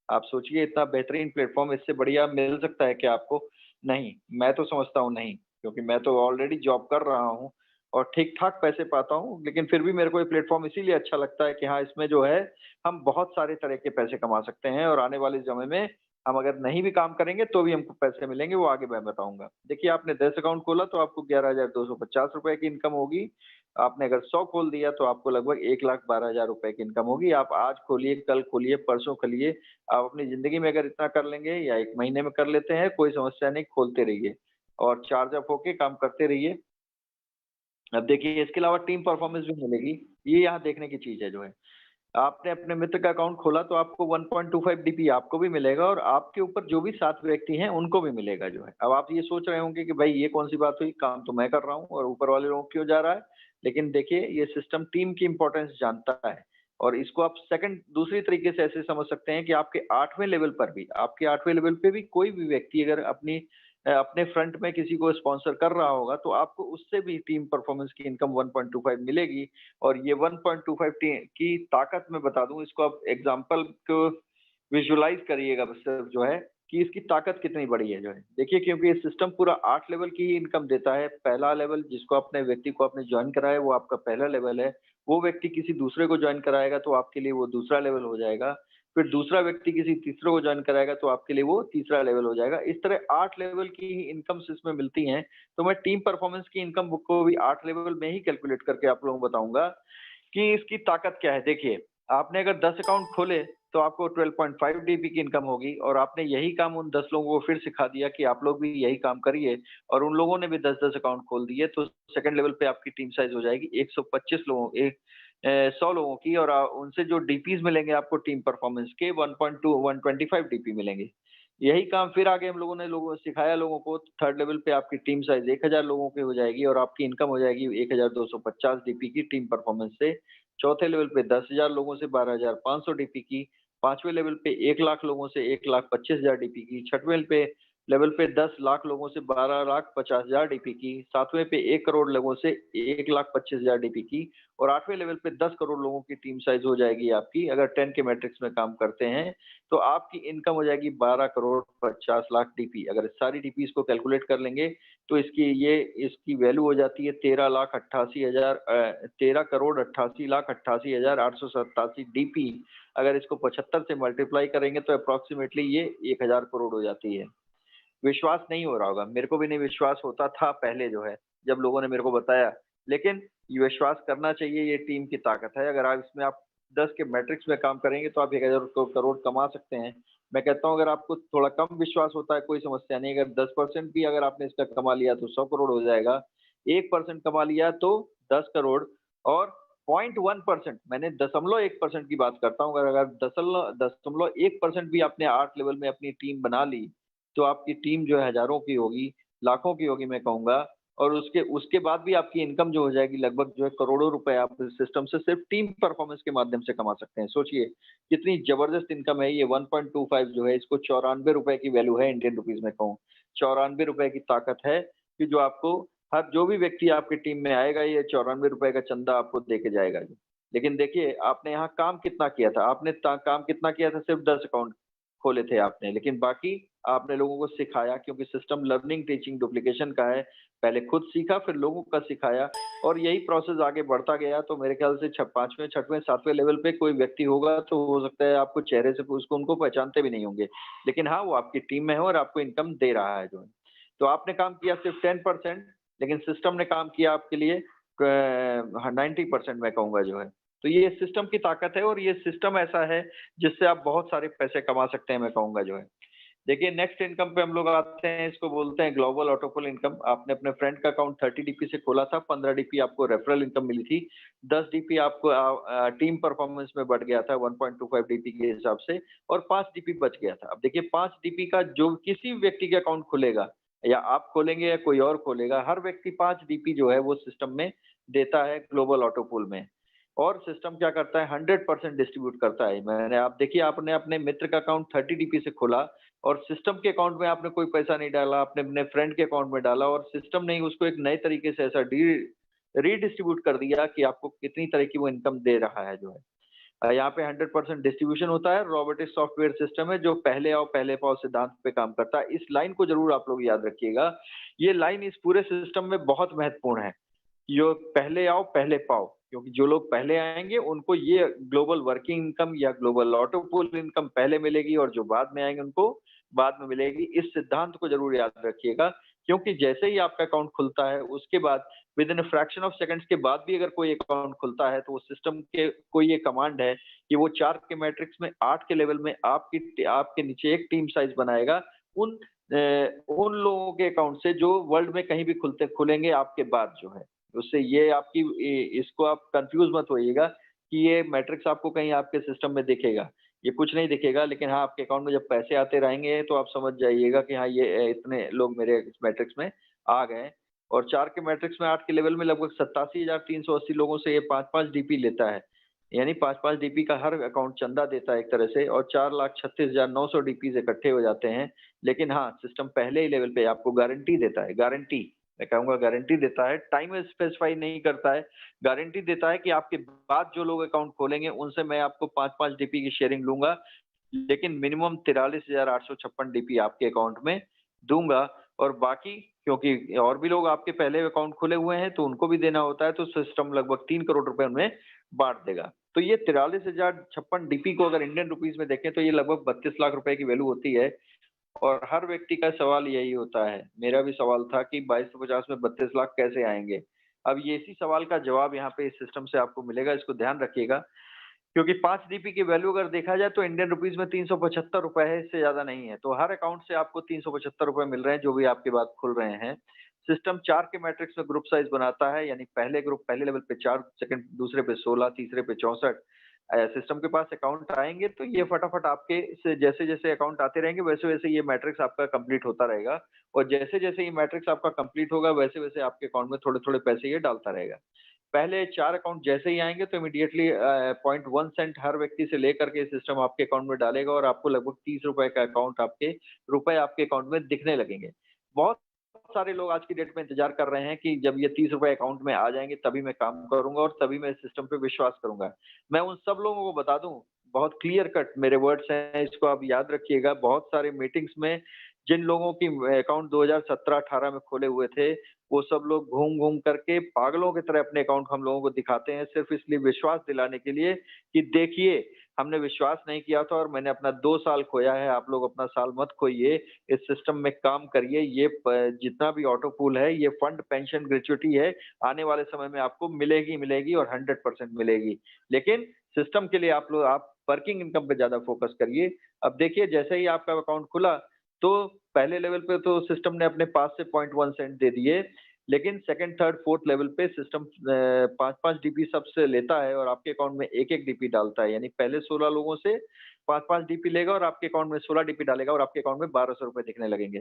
आप सोचिए इतना बेहतरीन प्लेटफ़ॉर्म इससे बढ़िया मिल सकता है क्या आपको? नहीं, मैं तो समझता हूँ नहीं, क्योंकि मैं तो ऑलरेडी जॉब कर रहा हूँ और ठीक-ठाक पैसे पाता हूँ, लेकिन फिर भी मेरे को ये प्लेटफ़ॉर्म इसीलिए अच्छा लगता है कि हाँ, इसमें जो है हम बहुत सारे तरह के पैसे कमा सकते हैं और आने वाले समय में हम अगर नहीं भी काम करेंगे तो भी हमको पैसे मिलेंगे, वो आगे मैं बताऊँगा। देखिए आपने 10 अकाउंट खोला तो आपको 11,250 रुपए की इनकम होगी। आपने अगर 100 खोल दिया तो आपको लगभग 1,12,000 रुपए की इनकम होगी। आप आज खोलिए, कल खोलिए, परसों खोलिए, आप अपनी ज़िंदगी में अगर इतना कर लेंगे या 1 महीने में कर लेते हैं, कोई समस्या नहीं, खोलते रहिए और चार्ज अप होके काम करते रहिए। अब देखिए इसके अलावा टीम परफ़ॉर्मेंस भी मिलेगी, ये यहाँ देखने की चीज़ है जो है। आपने अपने मित्र का अकाउंट खोला तो आपको 1.25 डीपी आपको भी मिलेगा और आपके ऊपर जो भी 7 व्यक्ति हैं, उनको भी मिलेगा जो है। अब आप ये सोच रहे होंगे कि भाई ये कौन-सी बात हुई, काम तो मैं कर रहा हूँ और ऊपर वाले लोगों को क्यों जा रहा है? लेकिन देखिए ये सिस्टम टीम की इम्पोर्टेंस जानता है और इसको आप दूसरी तरीके से ऐसे समझ सकते हैं कि आपके 8वें लेवल पे भी कोई भी व्यक्ति अगर अपने फ्रंट में किसी को स्पॉन्सर कर रहा होगा, तो आपको उससे भी टीम परफ़ॉर्मेंस की इनकम 1.25 मिलेगी और ये 1.25 की ताकत मैं बता दूँ इसको आप एग्ज़ाम्पल को विज़ुअलाइज़ करिएगा बस सिर्फ़ जो है कि इसकी ताकत कितनी बड़ी है जो है। देखिए क्योंकि ये सिस्टम पूरा 8 लेवल की ही इनकम देता है। पहला लेवल जिसको आपने व्यक्ति को आपने जॉइन कराया वो आपका पहला लेवल है। वो व्यक्ति किसी दूसरे को जॉइन कराएगा तो आपके लिए वो दूसरा लेवल हो जाएगा। फिर दूसरा व्यक्ति किसी तीसरे को जॉइन कराएगा तो आपके लिए वो तीसरा लेवल हो जाएगा। इस तरह 8 लेवल की ही इनकम्स इसमें मिलती हैं। तो मैं टीम परफ़ॉर्मेंस की इनकम बुक को भी 8 लेवल में ही कैलकुलेट करके आप लोगों को बताऊँगा कि इसकी ताकत क्या है। देखिए, आपने अगर 10 अकाउंट खोले, तो आपको 12.5 डीपी की इनकम होगी और आपने यही काम उन 10 लोगों को फिर सिखा दिया कि आप लोग भी यही काम करिए और उन लोगों ने भी 10-10 अकाउंट खोल दिए, तो सेकंड लेवल पे आपकी टीम साइज़ हो जाएगी 100 लोगों की और उनसे जो डीपीज़ मिलेंगे आपको टीम परफॉर्मेंस के 1.2 125 डीपी मिलेंगे। यही काम फिर आगे हम लोगों ने सिखाया लोगों को, थर्ड लेवल पे आपकी टीम साइज़ 1000 लोगों की हो जाएगी और आपकी इनकम हो जाएगी 1250 डीपी की टीम परफॉर्मेंस से। चौथे लेवल पे 10,000 लोगों से 12,500 डीपी की, 5वें लेवल पे 1 लाख लोगों से 1,25,000 डीपी की, छठवें पे लेवल पे 10 लाख लोगों से 12,50,000 डीपी की, 7वें पे 1 करोड़ लोगों से 1,25,000 डीपी की और 8वें लेवल पे 10 करोड़ लोगों की टीम साइज़ हो जाएगी आपकी अगर 10 के मैट्रिक्स में काम करते हैं, तो आपकी इनकम हो जाएगी 12 करोड़ 50 लाख डीपी। अगर सारी डीपीज़ को कैलकुलेट कर लेंगे, तो इसकी वैल्यू हो जाती है 13 करोड़ 88 लाख 88,887 डीपी। अगर इसको 75 से मल्टीप्लाई करेंगे तो अप्रॉक्सिमेटली ये 1,000 करोड़ हो जाती है। विश्वास नहीं हो रहा होगा, मेरे को भी नहीं विश्वास होता था पहले जो है, जब लोगों ने मेरे को बताया। लेकिन ये विश्वास करना चाहिए, ये टीम की ताकत है। अगर आप 10 के मैट्रिक्स में काम करेंगे तो आप 1,000 करोड़ कमा सकते हैं। मैं कहता हूँ अगर आपको थोड़ा कम विश्वास होता है कोई समस्या नहीं, अगर 10% भी अगर आपने इसका कमा लिया तो 100 करोड़ हो जाएगा। 1% कमा लिया तो 10 करोड़ और 0.1% मैंने 0.1% की बात करता हूँ, अगर 0.1% भी आपने 8 लेवल में अपनी टीम बना ली, तो आपकी टीम जो है हज़ारों की होगी, लाखों की होगी मैं कहूँगा और उसके उसके बाद भी आपकी इनकम जो हो जाएगी लगभग जो है करोड़ों रुपए आप इस सिस्टम से सिर्फ़ टीम परफ़ॉर्मेंस के माध्यम से कमा सकते हैं। सोचिए, कितनी ज़बरदस्त इनकम है ये 1.25 जो है इसको ₹94 की वैल्यू है इंडियन रुपीज़ में कहूँ। ₹94 की ताकत है कि जो आपको हर जो भी व्यक्ति आपकी टीम में आएगा ये ₹94 का चंदा आपको दे के जाएगा जी। लेकिन देखिए, आपने यहाँ काम कितना किया था? आपने ता काम कितना किया था सिर्फ़ 10 अकाउंट खोले थे आपने, लेकिन बाकी आपने लोगों को सिखाया क्योंकि सिस्टम लर्निंग, टीचिंग, डुप्लीकेशन का है। पहले खुद सीखा, फिर लोगों का सिखाया और यही प्रोसेस आगे बढ़ता गया। तो मेरे ख्याल से 5वें, 6वें, 7वें लेवल पे कोई व्यक्ति होगा तो हो सकता है आपको चेहरे से उसको उनको पहचानते भी नहीं होंगे। लेकिन हाँ, वो आपकी टीम में है और आपको इनकम दे रहा है जो है। तो आपने काम किया सिर्फ 10%, लेकिन सिस्टम ने काम किया आपके लिए 90% मैं कहूँगा जो है। तो ये सिस्टम की ताकत है और ये सिस्टम ऐसा है जिससे आप बहुत सारे पैसे कमा सकते हैं मैं कहूँगा जो है। देखिए नेक्स्ट इनकम पे हम लोग आते हैं, इसको बोलते हैं ग्लोबल ऑटोपुल इनकम। आपने अपने फ्रेंड का अकाउंट 30 डीपी से खोला था, 15 डीपी आपको रेफरल इनकम मिली थी, 10 डीपी आपको टीम परफॉर्मेंस में बढ़ गया था 1.25 डीपी के हिसाब से और 5 डीपी बच गया था। अब देखिए 5 डीपी का जो किसी व्यक्ति के अकाउंट खुलेगा या आप खोलेंगे या कोई और खोलेगा, हर व्यक्ति 5 डीपी जो है वो सिस्टम में देता है ग्लोबल ऑटोपुल में। और सिस्टम क्या करता है 100% डिस्ट्रीब्यूट करता है। मैंने आप देखिए आपने अपने मित्र का अकाउंट 30 डीपी से खोला और सिस्टम के अकाउंट में आपने कोई पैसा नहीं डाला, आपने अपने फ्रेंड के अकाउंट में डाला और सिस्टम ने ही उसको एक नए तरीके से ऐसा रीडिस्ट्रीब्यूट कर दिया कि आपको कितनी तरह की वो इनकम दे रहा है जो है। यहाँ पे 100% डिस्ट्रीब्यूशन होता है, रोबोटिक सॉफ्टवेयर सिस्टम है जो पहले आओ पहले पाओ सिद्धांत पे काम करता है। इस लाइन को ज़रूर आप लोग याद रखिएगा। ये लाइन इस पूरे सिस्टम में बहुत महत्वपूर्ण है। यो पहले आओ पहले पाओ, क्योंकि जो लोग पहले आएँगे उनको ये ग्लोबल वर्किंग इनकम या ग्लोबल ऑटो पूल इनकम पहले मिलेगी और जो बाद में आएँगे उनको बाद में मिलेगी। इस सिद्धांत को ज़रूर याद रखिएगा, क्योंकि जैसे ही आपका अकाउंट खुलता है उसके बाद within a fraction of seconds के बाद भी अगर कोई अकाउंट खुलता है तो वो सिस्टम के कोई ये कमांड है कि वो 4 के मैट्रिक्स में 8 के लेवल में आपके नीचे एक टीम साइज़ बनाएगा। उन लोगों के अकाउंट से जो वर्ल्ड में कहीं भी खुलेंगे आपके बाद जो है। उससे ये आपकी इसको आप कंफ्यूज मत होइएगा कि ये मैट्रिक्स आपको कहीं आपके सिस्टम में दिखेगा। ये कुछ नहीं दिखेगा, लेकिन हाँ, आपके अकाउंट में जब पैसे आते रहेंगे तो आप समझ जाइएगा कि हाँ, ये इतने लोग मेरे इस मैट्रिक्स में आ गए हैं। और 4 के मैट्रिक्स में 8 के लेवल में लगभग 87,380 लोगों से ये 5-5 डीपी लेता है। यानी 5-5 डीपी का हर अकाउंट चंदा देता है एक तरह से और 4,36,900 डीपीज़ इकट्ठे हो जाते हैं। लेकिन हाँ, सिस्टम पहले ही लेवल पे आपको गारंटी देता है, गारंटी मैं कहूँगा गारंटी देता है, टाइम स्पेसिफाई नहीं करता है, गारंटी देता है कि आपके बाद जो लोग अकाउंट खोलेंगे उनसे मैं आपको 5-5 डीपी की शेयरिंग लूँगा, लेकिन मिनिमम 43,856 डीपी आपके अकाउंट में दूँगा और बाकी क्योंकि और भी लोग आपके पहले अकाउंट खुले हुए हैं तो उनको भी देना होता है, तो सिस्टम लगभग 3 करोड़ रुपए उनमें बाँट देगा। तो ये 43,056 डीपी को अगर इंडियन रुपीज़ में देखें तो ये लगभग 32 लाख रुपए की वैल्यू होती है और हर व्यक्ति का सवाल यही होता है, मेरा भी सवाल था कि 2250 में 32 लाख कैसे आएँगे? अब ये इसी सवाल का जवाब यहाँ पे इस सिस्टम से आपको मिलेगा, इसको ध्यान रखिएगा, क्योंकि 5 डीपी की वैल्यू अगर देखा जाए तो इंडियन रुपीज़ में ₹375 है, इससे ज़्यादा नहीं है। तो हर अकाउंट से आपको ₹375 मिल रहे हैं, जो भी आपके बाद खुल रहे हैं। सिस्टम 4 के मैट्रिक्स में ग्रुप साइज़ बनाता है, यानी पहले ग्रुप पहले लेवल पे 4, सेकंड दूसरे पे 16, तीसरे पे 64 सिस्टम के पास अकाउंट आएँगे तो ये फटाफट आपके से जैसे-जैसे अकाउंट आते रहेंगे, वैसे-वैसे ये मैट्रिक्स आपका कंप्लीट होता रहेगा और जैसे-जैसे ये मैट्रिक्स आपका कंप्लीट होगा, वैसे-वैसे आपके अकाउंट में थोड़े-थोड़े पैसे ये डालता रहेगा। पहले 4 अकाउंट जैसे ही आएँगे तो इमीडिएटली 0.1 सेंट हर व्यक्ति से लेकर के सिस्टम आपके अकाउंट में डालेगा और आपको लगभग ₹30 का अकाउंट रुपए आपके अकाउंट में दिखने लगेंगे। बहुत सारे लोग आज की डेट में इंतज़ार कर रहे हैं कि जब ये ₹30 अकाउंट में आ जाएँगे तभी मैं काम करूँगा और तभी मैं इस सिस्टम पे विश्वास करूँगा। मैं उन सब लोगों को बता दूँ, बहुत क्लियर कट मेरे वर्ड्स हैं, इसको आप याद रखिएगा। बहुत सारे मीटिंग्स में जिन लोगों की अकाउंट 2017-18 में खोले हुए थे, वो सब लोग घूम-घूम करके पागलों की तरह अपने अकाउंट हम लोगों को दिखाते हैं, सिर्फ़ इसलिए विश्वास दिलाने के लिए कि देखिए, हमने विश्वास नहीं किया था और मैंने अपना 2 साल खोया है, आप लोग अपना साल मत खोइए, इस सिस्टम में काम करिए, ये प जितना भी ऑटो पूल है, ये फंड, पेंशन, ग्रेच्युटी है, आने वाले समय में आपको मिलेगी, मिलेगी और 100% मिलेगी। लेकिन सिस्टम के लिए आप वर्किंग इनकम पे ज़्यादा फ़ोकस करिए। अब देखिए, जैसे ही आपका अकाउंट खुला, तो पहले लेवल पे तो सिस्टम ने अपने पास से 0.1 सेंट दे दिए, लेकिन सेकंड, थर्ड, फोर्थ लेवल पे सिस्टम 5-5 डीपी सबसे लेता है और आपके अकाउंट में 1-1 डीपी डालता है। यानी पहले 16 लोगों से 5-5 डीपी लेगा और आपके अकाउंट में 16 डीपी डालेगा और आपके अकाउंट में ₹1200 दिखने लगेंगे।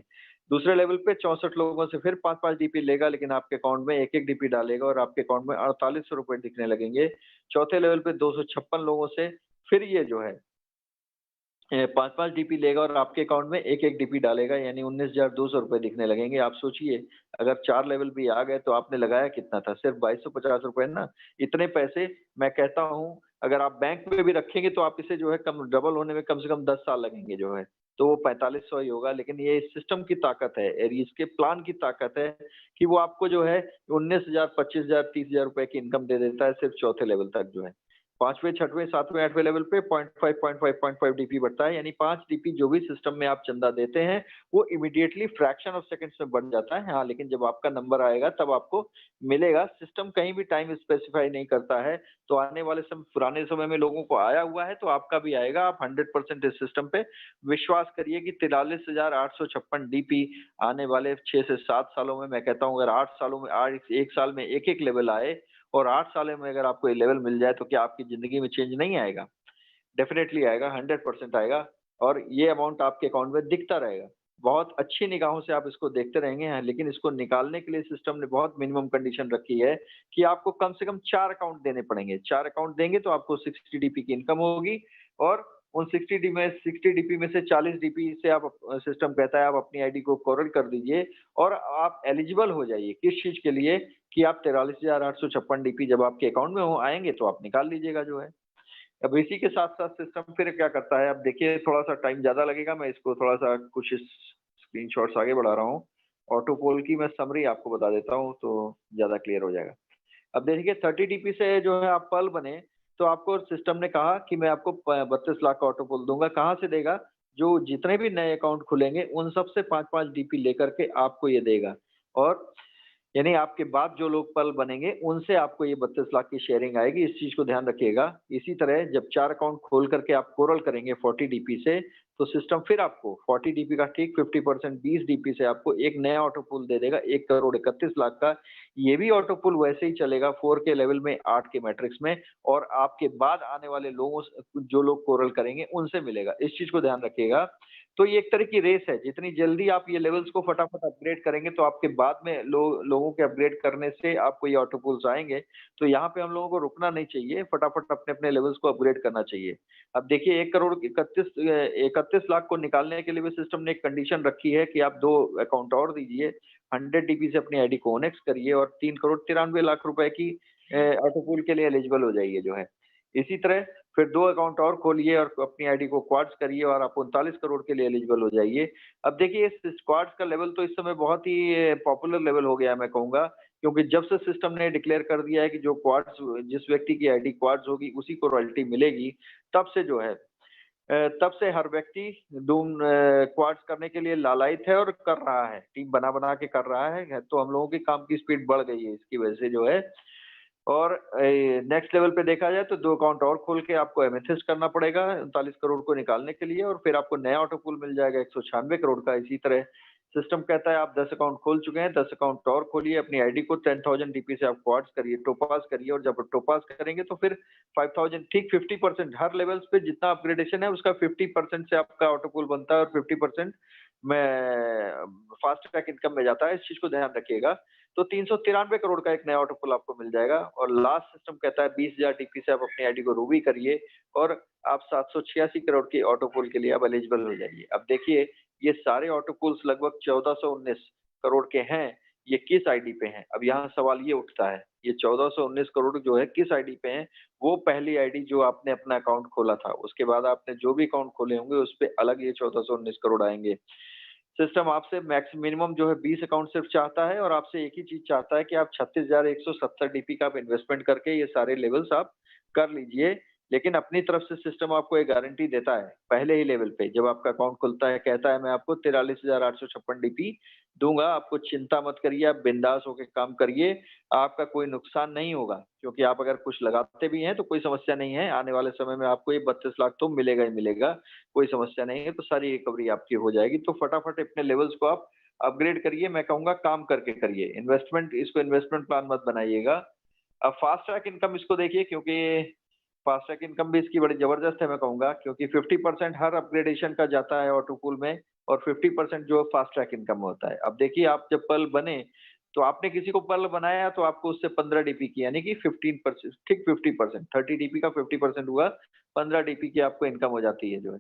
दूसरे लेवल पे 64 लोगों से फिर 5-5 डीपी लेगा, लेकिन आपके अकाउंट में 1-1 डीपी डालेगा और आपके अकाउंट में ₹4800 दिखने लगेंगे। चौथे लेवल पे 256 लोगों से फिर ये जो है 5-5 डीपी लेगा और आपके अकाउंट में 1-1 डीपी डालेगा, यानी ₹19,200 दिखने लगेंगे। आप सोचिए, अगर 4 लेवल भी आ गए तो आपने लगाया कितना था? सिर्फ ₹2250 ना। इतने पैसे मैं कहता हूँ, अगर आप बैंक में भी रखेंगे तो आप इसे जो है कम डबल होने में कम से कम 10 साल लगेंगे जो है। तो वो 4500 ही होगा। लेकिन ये इस सिस्टम की ताकत है और इसके प्लान की ताकत है कि वो आपको जो है 19,000, 25,000, 30,000 रुपए की इनकम दे देता है सिर्फ चौथे लेवल तक जो है। 5वें, 6वें, 7वें, 8वें लेवल पे 0.5, 0.5, 0.5 डीपी बढ़ता है, यानी 5 डीपी जो भी सिस्टम में आप चंदा देते हैं, वो इमीडिएटली फ्रैक्शन ऑफ सेकंड्स में बढ़ जाता है। हाँ, लेकिन जब आपका नंबर आएगा तब आपको मिलेगा। सिस्टम कहीं भी टाइम स्पेसिफाई नहीं करता है, तो आने वाले पुराने समय में लोगों को आया हुआ है, तो आपका भी आएगा। आप 100% इस सिस्टम पे विश्वास करिए कि 43,856 डीपी आने वाले 6 से 7 सालों में, मैं कहता हूँ अगर 8 सालों में 1 साल में 1-1 लेवल आए और 8 सालों में अगर आपको ये लेवल मिल जाए तो क्या आपकी ज़िंदगी में चेंज नहीं आएगा? डेफ़िनेटली आएगा, 100% आएगा और ये अमाउंट आपके अकाउंट में दिखता रहेगा। बहुत अच्छी निगाहों से आप इसको देखते रहेंगे, लेकिन इसको निकालने के लिए सिस्टम ने बहुत मिनिमम कंडीशन रखी है कि आपको कम से कम 4 अकाउंट देने पड़ेंगे। 4 अकाउंट देंगे तो आपको 60 डीपी की इनकम होगी और उन 60 डीपी में से 40 डीपी से आप सिस्टम कहता है आप अपनी आईडी को कोरल कर दीजिए और आप एलिजिबल हो जाइए। किस चीज़ के लिए? कि आप 43,856 डीपी जब आपके अकाउंट में आएँगे तो आप निकाल लीजिएगा जो है। अब इसी के साथ-साथ सिस्टम फिर क्या करता है, अब देखिए थोड़ा-सा टाइम ज़्यादा लगेगा, मैं इसको थोड़ा-सा कुछ स्क्रीनशॉट्स आगे बढ़ा रहा हूँ। ऑटो पोल की मैं समरी आपको बता देता हूँ, तो ज़्यादा क्लियर हो जाएगा। अब देखिए 30 डीपी से जो है आप पर्ल बने, तो आपको सिस्टम ने कहा कि मैं आपको प 32 लाख का ऑटो पोल दूँगा। कहाँ से देगा? जो जितने भी नए अकाउंट खुलेंगे, उन सब से 5-5 डीपी लेकर के आपको ये देगा और यानी आपके बाद जो लोग पल बनेंगे, उनसे आपको ये 32 लाख की शेयरिंग आएगी, इस चीज़ को ध्यान रखिएगा। इसी तरह जब 4 अकाउंट खोल करके आप कोरल करेंगे 40 डीपी से, तो सिस्टम फिर आपको 40 डीपी का ठीक 50% 20 डीपी से आपको एक नया ऑटो पूल दे देगा 1 करोड़ 31 लाख का। ये भी ऑटो पूल वैसे ही चलेगा 4 के लेवल में, 8 के मैट्रिक्स में और आपके बाद आने वाले लोगों स जो लोग कोरल करेंगे, उनसे मिलेगा। इस चीज़ को ध्यान रखिएगा। तो ये एक तरह की रेस है, जितनी जल्दी आप ये लेवल्स को फटाफट अपग्रेड करेंगे, तो आपके बाद में लोगों के अपग्रेड करने से आपको ये ऑटो पूल्स आएँगे। तो यहाँ पे हम लोगों को रुकना नहीं चाहिए, फटाफट अपने-अपने लेवल्स को अपग्रेड करना चाहिए। अब देखिए 1 करोड़ 31 लाख को निकालने के लिए भी सिस्टम ने एक कंडीशन रखी है कि आप 2 अकाउंट और दीजिए, 100 डीबी से अपनी आईडी को ओनेक्स करिए और 3 करोड़ 93 लाख रुपए की ऑटो पूल के लिए एलिजिबल हो जाइए जो है। इसी तरह फिर 2 अकाउंट और खोलिए और अपनी आईडी को क्वाड्स करिए और आप 39 करोड़ के लिए एलिजिबल हो जाइए। अब देखिए इस क्वाड्स का लेवल तो इस समय बहुत ही पॉपुलर लेवल हो गया है मैं कहूँगा, क्योंकि जब से सिस्टम ने डिक्लेयर कर दिया है कि जो क्वाड्स जिस व्यक्ति की आईडी क्वाड्स होगी उसी को रॉयल्टी मिलेगी, तब से जो है तब से हर व्यक्ति क्वाड्स करने के लिए लालायित है और कर रहा है, टीम बना-बना के कर रहा है। तो हम लोगों की काम की स्पीड बढ़ गई है इसकी वजह से जो है और नेक्स्ट लेवल पे देखा जाए तो 2 अकाउंट और खोल के आपको एमेथिस्ट करना पड़ेगा 39 करोड़ को निकालने के लिए और फिर आपको नया ऑटो पूल मिल जाएगा 196 करोड़ का। इसी तरह सिस्टम कहता है आप 10 अकाउंट खोल चुके हैं, 10 अकाउंट और खोलिए, अपनी आईडी को 10,000 डीपी से आप क्वाड्स करिए, टोपाज़ करिए और जब टोपाज़ करेंगे तो फिर 5,000 ठीक 50% हर लेवल्स पे जितना अपग्रेडेशन है उसका 50% से आपका ऑटो पूल बनता है और 50% में फास्ट ट्रैक इनकम में जाता है, इस चीज़ को ध्यान रखिएगा। तो 393 करोड़ का एक नया ऑटो पुल आपको मिल जाएगा और लास्ट सिस्टम कहता है 20,000 टीपी से आप अपनी आईडी को रूबी करिए और आप 786 करोड़ की ऑटो पुल के लिए आप एलिजिबल हो जाइए। अब देखिए ये सारे ऑटो पुल्स लगभग 1419 करोड़ के हैं, ये किस आईडी पे हैं? अब यहाँ सवाल ये उठता है, ये 1419 करोड़ जो है किस आईडी पे हैं? वो पहली आईडी जो आपने अपना अकाउंट खोला था, उसके बाद आपने जो भी अकाउंट खोले होंगे उस पे अलग ये 1419 करोड़ आएँगे। सिस्टम आपसे मिनिमम जो है 20 अकाउंट सिर्फ चाहता है और आपसे एक ही चीज़ चाहता है कि आप 36,170 डीपी का आप इन्वेस्टमेंट करके ये सारे लेवल्स आप कर लीजिए। लेकिन अपनी तरफ से सिस्टम आपको एक गारंटी देता है, पहले ही लेवल पे जब आपका अकाउंट खुलता है कहता है मैं आपको 43,856 डीपी दूँगा, आपको चिंता मत करिए, आप बिंदास होके काम करिए, आपका कोई नुकसान नहीं होगा। क्योंकि आप अगर कुछ लगाते भी हैं तो कोई समस्या नहीं है, आने वाले समय में आपको ये 32 लाख तो मिलेगा ही मिलेगा। कोई समस्या नहीं है, तो सारी रिकवरी आपकी हो जाएगी। तो फटाफट अपने लेवल्स को आप अपग्रेड करिए, मैं कहूँगा काम करके करिए। इसको इन्वेस्टमेंट प्लान मत बनाइएगा। अब फास्ट ट्रैक इनकम इसको देखिए क्योंकि फास्ट ट्रैक इनकम भी इसकी बड़ी ज़बरदस्त है मैं कहूँगा क्योंकि 50% हर अपग्रेडेशन का जाता है ऑटो पूल में और 50% जो फास्ट ट्रैक इनकम होता है। अब देखिए आप जब पर्ल बने, तो आपने किसी को पर्ल बनाया तो आपको उससे 15 डीपी की यानी कि 15% ठीक 50% 30 डीपी का 50% हुआ, 15 डीपी की आपको इनकम हो जाती है जो है।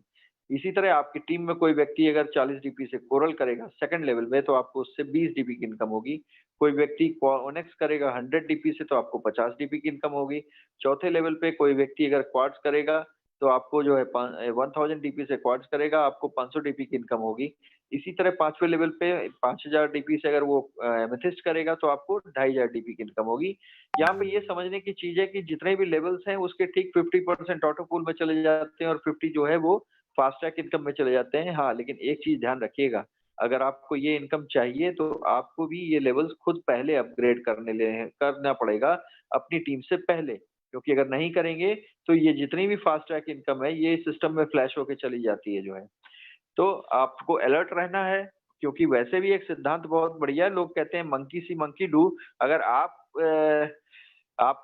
इसी तरह आपकी टीम में कोई व्यक्ति अगर 40 डीपी से कोरल करेगा सेकंड लेवल में तो आपको उससे 20 डीपी की इनकम होगी। कोई व्यक्ति ओनेक्स करेगा 100 डीपी से तो आपको 50 डीपी की इनकम होगी। चौथे लेवल पे कोई व्यक्ति अगर क्वार्ट्ज करेगा तो आपको जो है 1000 डीपी से क्वार्ट्स करेगा, आपको 500 डीपी की इनकम होगी। इसी तरह 5वें लेवल पे 5000 डीपी से अगर वो एमेथिस्ट करेगा तो आपको 2500 डीपी की इनकम होगी। यहाँ पे ये समझने की चीज़ है कि जितने भी लेवल्स हैं उसके ठीक 50% ऑटो पूल में चले जाते हैं और 50 जो है वो फास्ट ट्रैक इनकम में चले जाते हैं। हाँ, लेकिन एक चीज़ ध्यान रखिएगा, अगर आपको ये इनकम चाहिए तो आपको भी ये लेवल्स खुद पहले अपग्रेड करना पड़ेगा अपनी टीम से पहले। क्योंकि अगर नहीं करेंगे तो ये जितनी भी फास्ट ट्रैक इनकम है ये सिस्टम में फ्लैश होके चली जाती है जो है। तो आपको अलर्ट रहना है, क्योंकि वैसे भी एक सिद्धांत बहुत बढ़िया है, लोग कहते हैं मंकी सी मंकी डू। अगर आप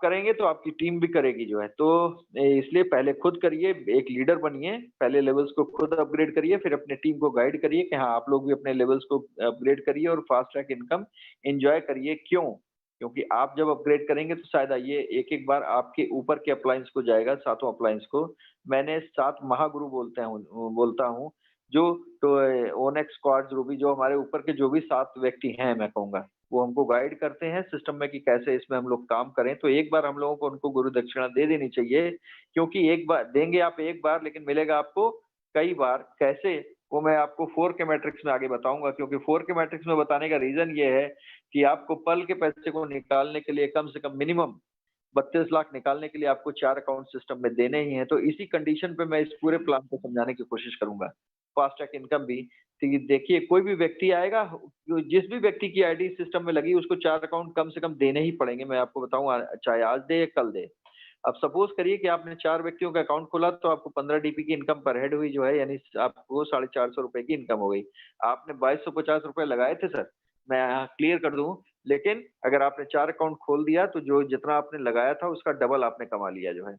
करेंगे तो आपकी टीम भी करेगी जो है। तो इसलिए पहले खुद करिए, एक लीडर बनिए, पहले लेवल्स को खुद अपग्रेड करिए, फिर अपने टीम को गाइड करिए कि हाँ, आप लोग भी अपने लेवल्स को अपग्रेड करिए और फास्ट ट्रैक इनकम एन्जॉय करिए। क्यों? क्योंकि आप जब अपग्रेड करेंगे तो शायद ये एक-एक बार आपके ऊपर के अप्लायंस को जाएगा, सातों अप्लायंस को। मैंने 7 महागुरु बोलता हूँ, जो तो ओनेक्स, क्वार्ट्ज, रूबी, जो हमारे ऊपर के जो भी 7 व्यक्ति हैं मैं कहूँगा, वो हमको गाइड करते हैं सिस्टम में कि कैसे इसमें हम लोग काम करें। तो एक बार हम लोगों को उनको गुरु दक्षिणा दे देनी चाहिए, क्योंकि एक बार देंगे आप, एक बार लेकिन मिलेगा आपको कई बार। कैसे? वो मैं आपको 4 के मैट्रिक्स में आगे बताऊँगा, क्योंकि 4 के मैट्रिक्स में बताने का रीज़न ये है कि आपको पल के पैसे को निकालने के लिए कम से कम मिनिमम 32 लाख निकालने के लिए आपको 4 अकाउंट सिस्टम में देने ही हैं। तो इसी कंडीशन पे मैं इस पूरे प्लान को समझाने की कोशिश करूँगा। फास्ट ट्रैक इनकम भी, तो ये देखिए, कोई भी व्यक्ति आएगा, जो जिस भी व्यक्ति की आईडी सिस्टम में लगी उसको 4 अकाउंट कम से कम देने ही पड़ेंगे। मैं आपको बताऊँ, चाहे आज दे या कल दे। अब सपोज़ करिए कि आपने 4 व्यक्तियों का अकाउंट खोला तो आपको 15 डीपी की इनकम पर हेड हुई जो है, यानी आपको ₹450 की इनकम हो गई। आपने ₹2250 लगाए थे सर, मैं यहाँ क्लियर कर दूँ, लेकिन अगर आपने 4 अकाउंट खोल दिया तो जो जितना आपने लगाया था उसका डबल आपने कमा लिया जो है।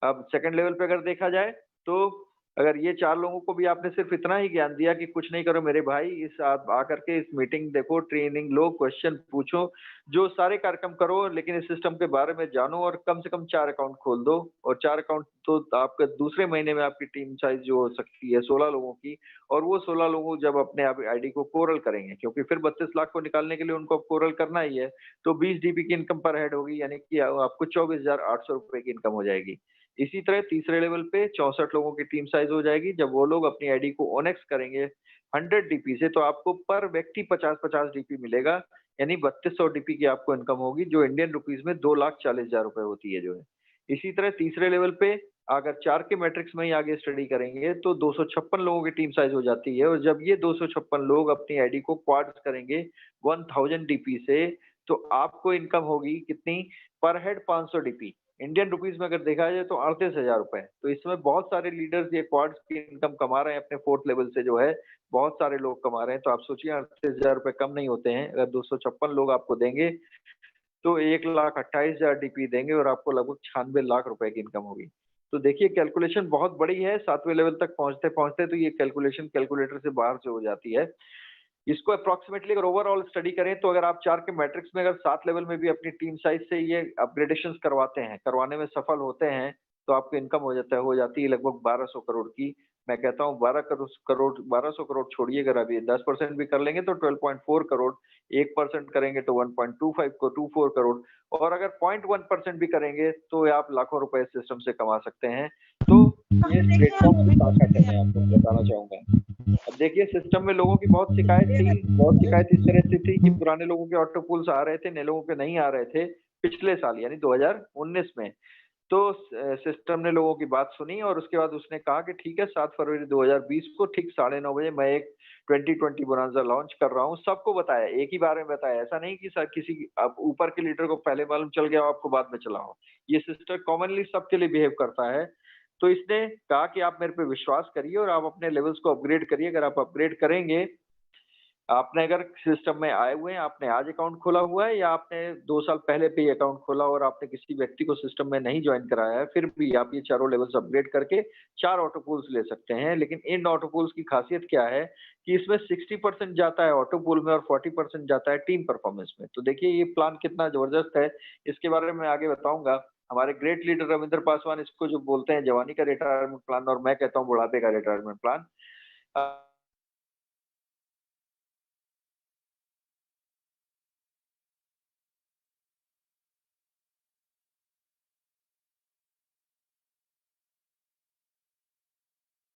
अब सेकंड लेवल पे अगर देखा जाए, तो अगर ये 4 लोगों को भी आपने सिर्फ़ इतना ही ज्ञान दिया कि कुछ नहीं करो मेरे भाई, इस आप आकर के इस मीटिंग देखो, ट्रेनिंग लो, क्वेश्चन पूछो, जो सारे कार्यक्रम करो, लेकिन इस सिस्टम के बारे में जानो और कम से कम 4 अकाउंट खोल दो। और 4 अकाउंट तो आपके दूसरे महीने में आपकी टीम साइज़ जो हो सकती है 16 लोगों की, और वो 16 लोग जब अपने आप आईडी को कोरल करेंगे, क्योंकि फिर 32 लाख को निकालने के लिए उनको अब कोरल करना ही है, तो 20 डीपी की इनकम पर हेड होगी, यानी कि आपको ₹24,800 की इनकम हो जाएगी। इसी तरह तीसरे लेवल पे 64 लोगों की टीम साइज़ हो जाएगी, जब वो लोग अपनी आईडी को ओनेक्स करेंगे 100 डीपी से, तो आपको पर व्यक्ति 50-50 डीपी मिलेगा, यानी 3200 डीपी की आपको इनकम होगी, जो इंडियन रुपीज़ में ₹2,40,000 होती है जो है। इसी तरह तीसरे लेवल पे अगर 4 के मैट्रिक्स में ही आगे स्टडी करेंगे तो 256 लोगों की टीम साइज़ हो जाती है, और जब ये 256 लोग अपनी आईडी को क्वाड्स करेंगे 1000 डीपी से, तो आपको इनकम होगी कितनी? पर हेड 500 डीपी। इंडियन रुपीज़ में अगर देखा जाए तो ₹38,000। तो इसमें बहुत सारे लीडर्स ये क्वाड्स की इनकम कमा रहे हैं अपने 4th लेवल से जो है, बहुत सारे लोग कमा रहे हैं। तो आप सोचिए, ₹38,000 कम नहीं होते हैं। अगर 256 लोग आपको देंगे तो 1,28,000 डीपी देंगे और आपको लगभग 96 लाख रुपए की इनकम होगी। तो देखिए, कैलकुलेशन बहुत बड़ी है, 7वें लेवल तक पहुँचते-पहुँचते तो ये कैलकुलेशन कैलकुलेटर से बाहर से हो जाती है। इसको अप्रॉक्सिमेटली अगर ओवरऑल स्टडी करें तो अगर आप 4 के मैट्रिक्स में अगर 7 लेवल में भी अपनी टीम साइज़ से ये अपग्रेडेशंस करवाते हैं, करवाने में सफल होते हैं, तो आपकी इनकम हो जाती है लगभग 1200 करोड़ की। मैं कहता हूँ 1200 करोड़ छोड़िए, अगर अभी 10% भी कर लेंगे तो 12.4 करोड़, 1% करेंगे तो 1.25 को 24 करोड़, और अगर 0.1% भी करेंगे तो आप लाखों रुपए इस सिस्टम से कमा सकते हैं। तो ये इस प्लेटफ़ॉर्म की ताकत है, मैं आपको बताना चाहूँगा। अब देखिए, सिस्टम में लोगों की बहुत शिकायत इस तरह से थी कि पुराने लोगों के ऑटो पूल्स आ रहे थे, नए लोगों के नहीं आ रहे थे, पिछले साल यानी 2019 में। तो सिस्टम ने लोगों की बात सुनी और उसके बाद उसने कहा कि ठीक है, 7 फरवरी 2020 को ठीक 9:30 बजे मैं एक 2020 बोनांज़ा लॉन्च कर रहा हूँ। सबको बताया, एक ही बार में बताया, ऐसा नहीं कि अब ऊपर के लीडर को पहले मालूम चल गया हो, आपको बाद में चला हो। ये सिस्टम कॉमनली सबके लिए बिहेव करता है। तो इसने कहा कि आप मेरे पे विश्वास करिए और आप अपने लेवल्स को अपग्रेड करिए। अगर आप अपग्रेड करेंगे, आपने अगर सिस्टम में आए हुए हैं, आपने आज अकाउंट खोला हुआ है या आपने 2 साल पहले पे ही अकाउंट खोला और आपने किसी व्यक्ति को सिस्टम में नहीं जॉइन कराया है, फिर भी आप ये चारों लेवल्स अपग्रेड करके 4 ऑटो पूल्स ले सकते हैं। लेकिन इन ऑटो पूल्स की खासियत क्या है कि इसमें 60% जाता है ऑटो पूल में और 40% जाता है टीम परफॉर्मेंस में। तो देखिए, ये प्लान कितना ज़बरदस्त है, इसके बारे में मैं आगे बताऊँगा। हमारे ग्रेट लीडर रविंद्र पासवान इसको जो बोलते हैं जवानी का रिटायरमेंट प्लान, और मैं कहता हूँ बुढ़ापे का रिटायरमेंट प्लान।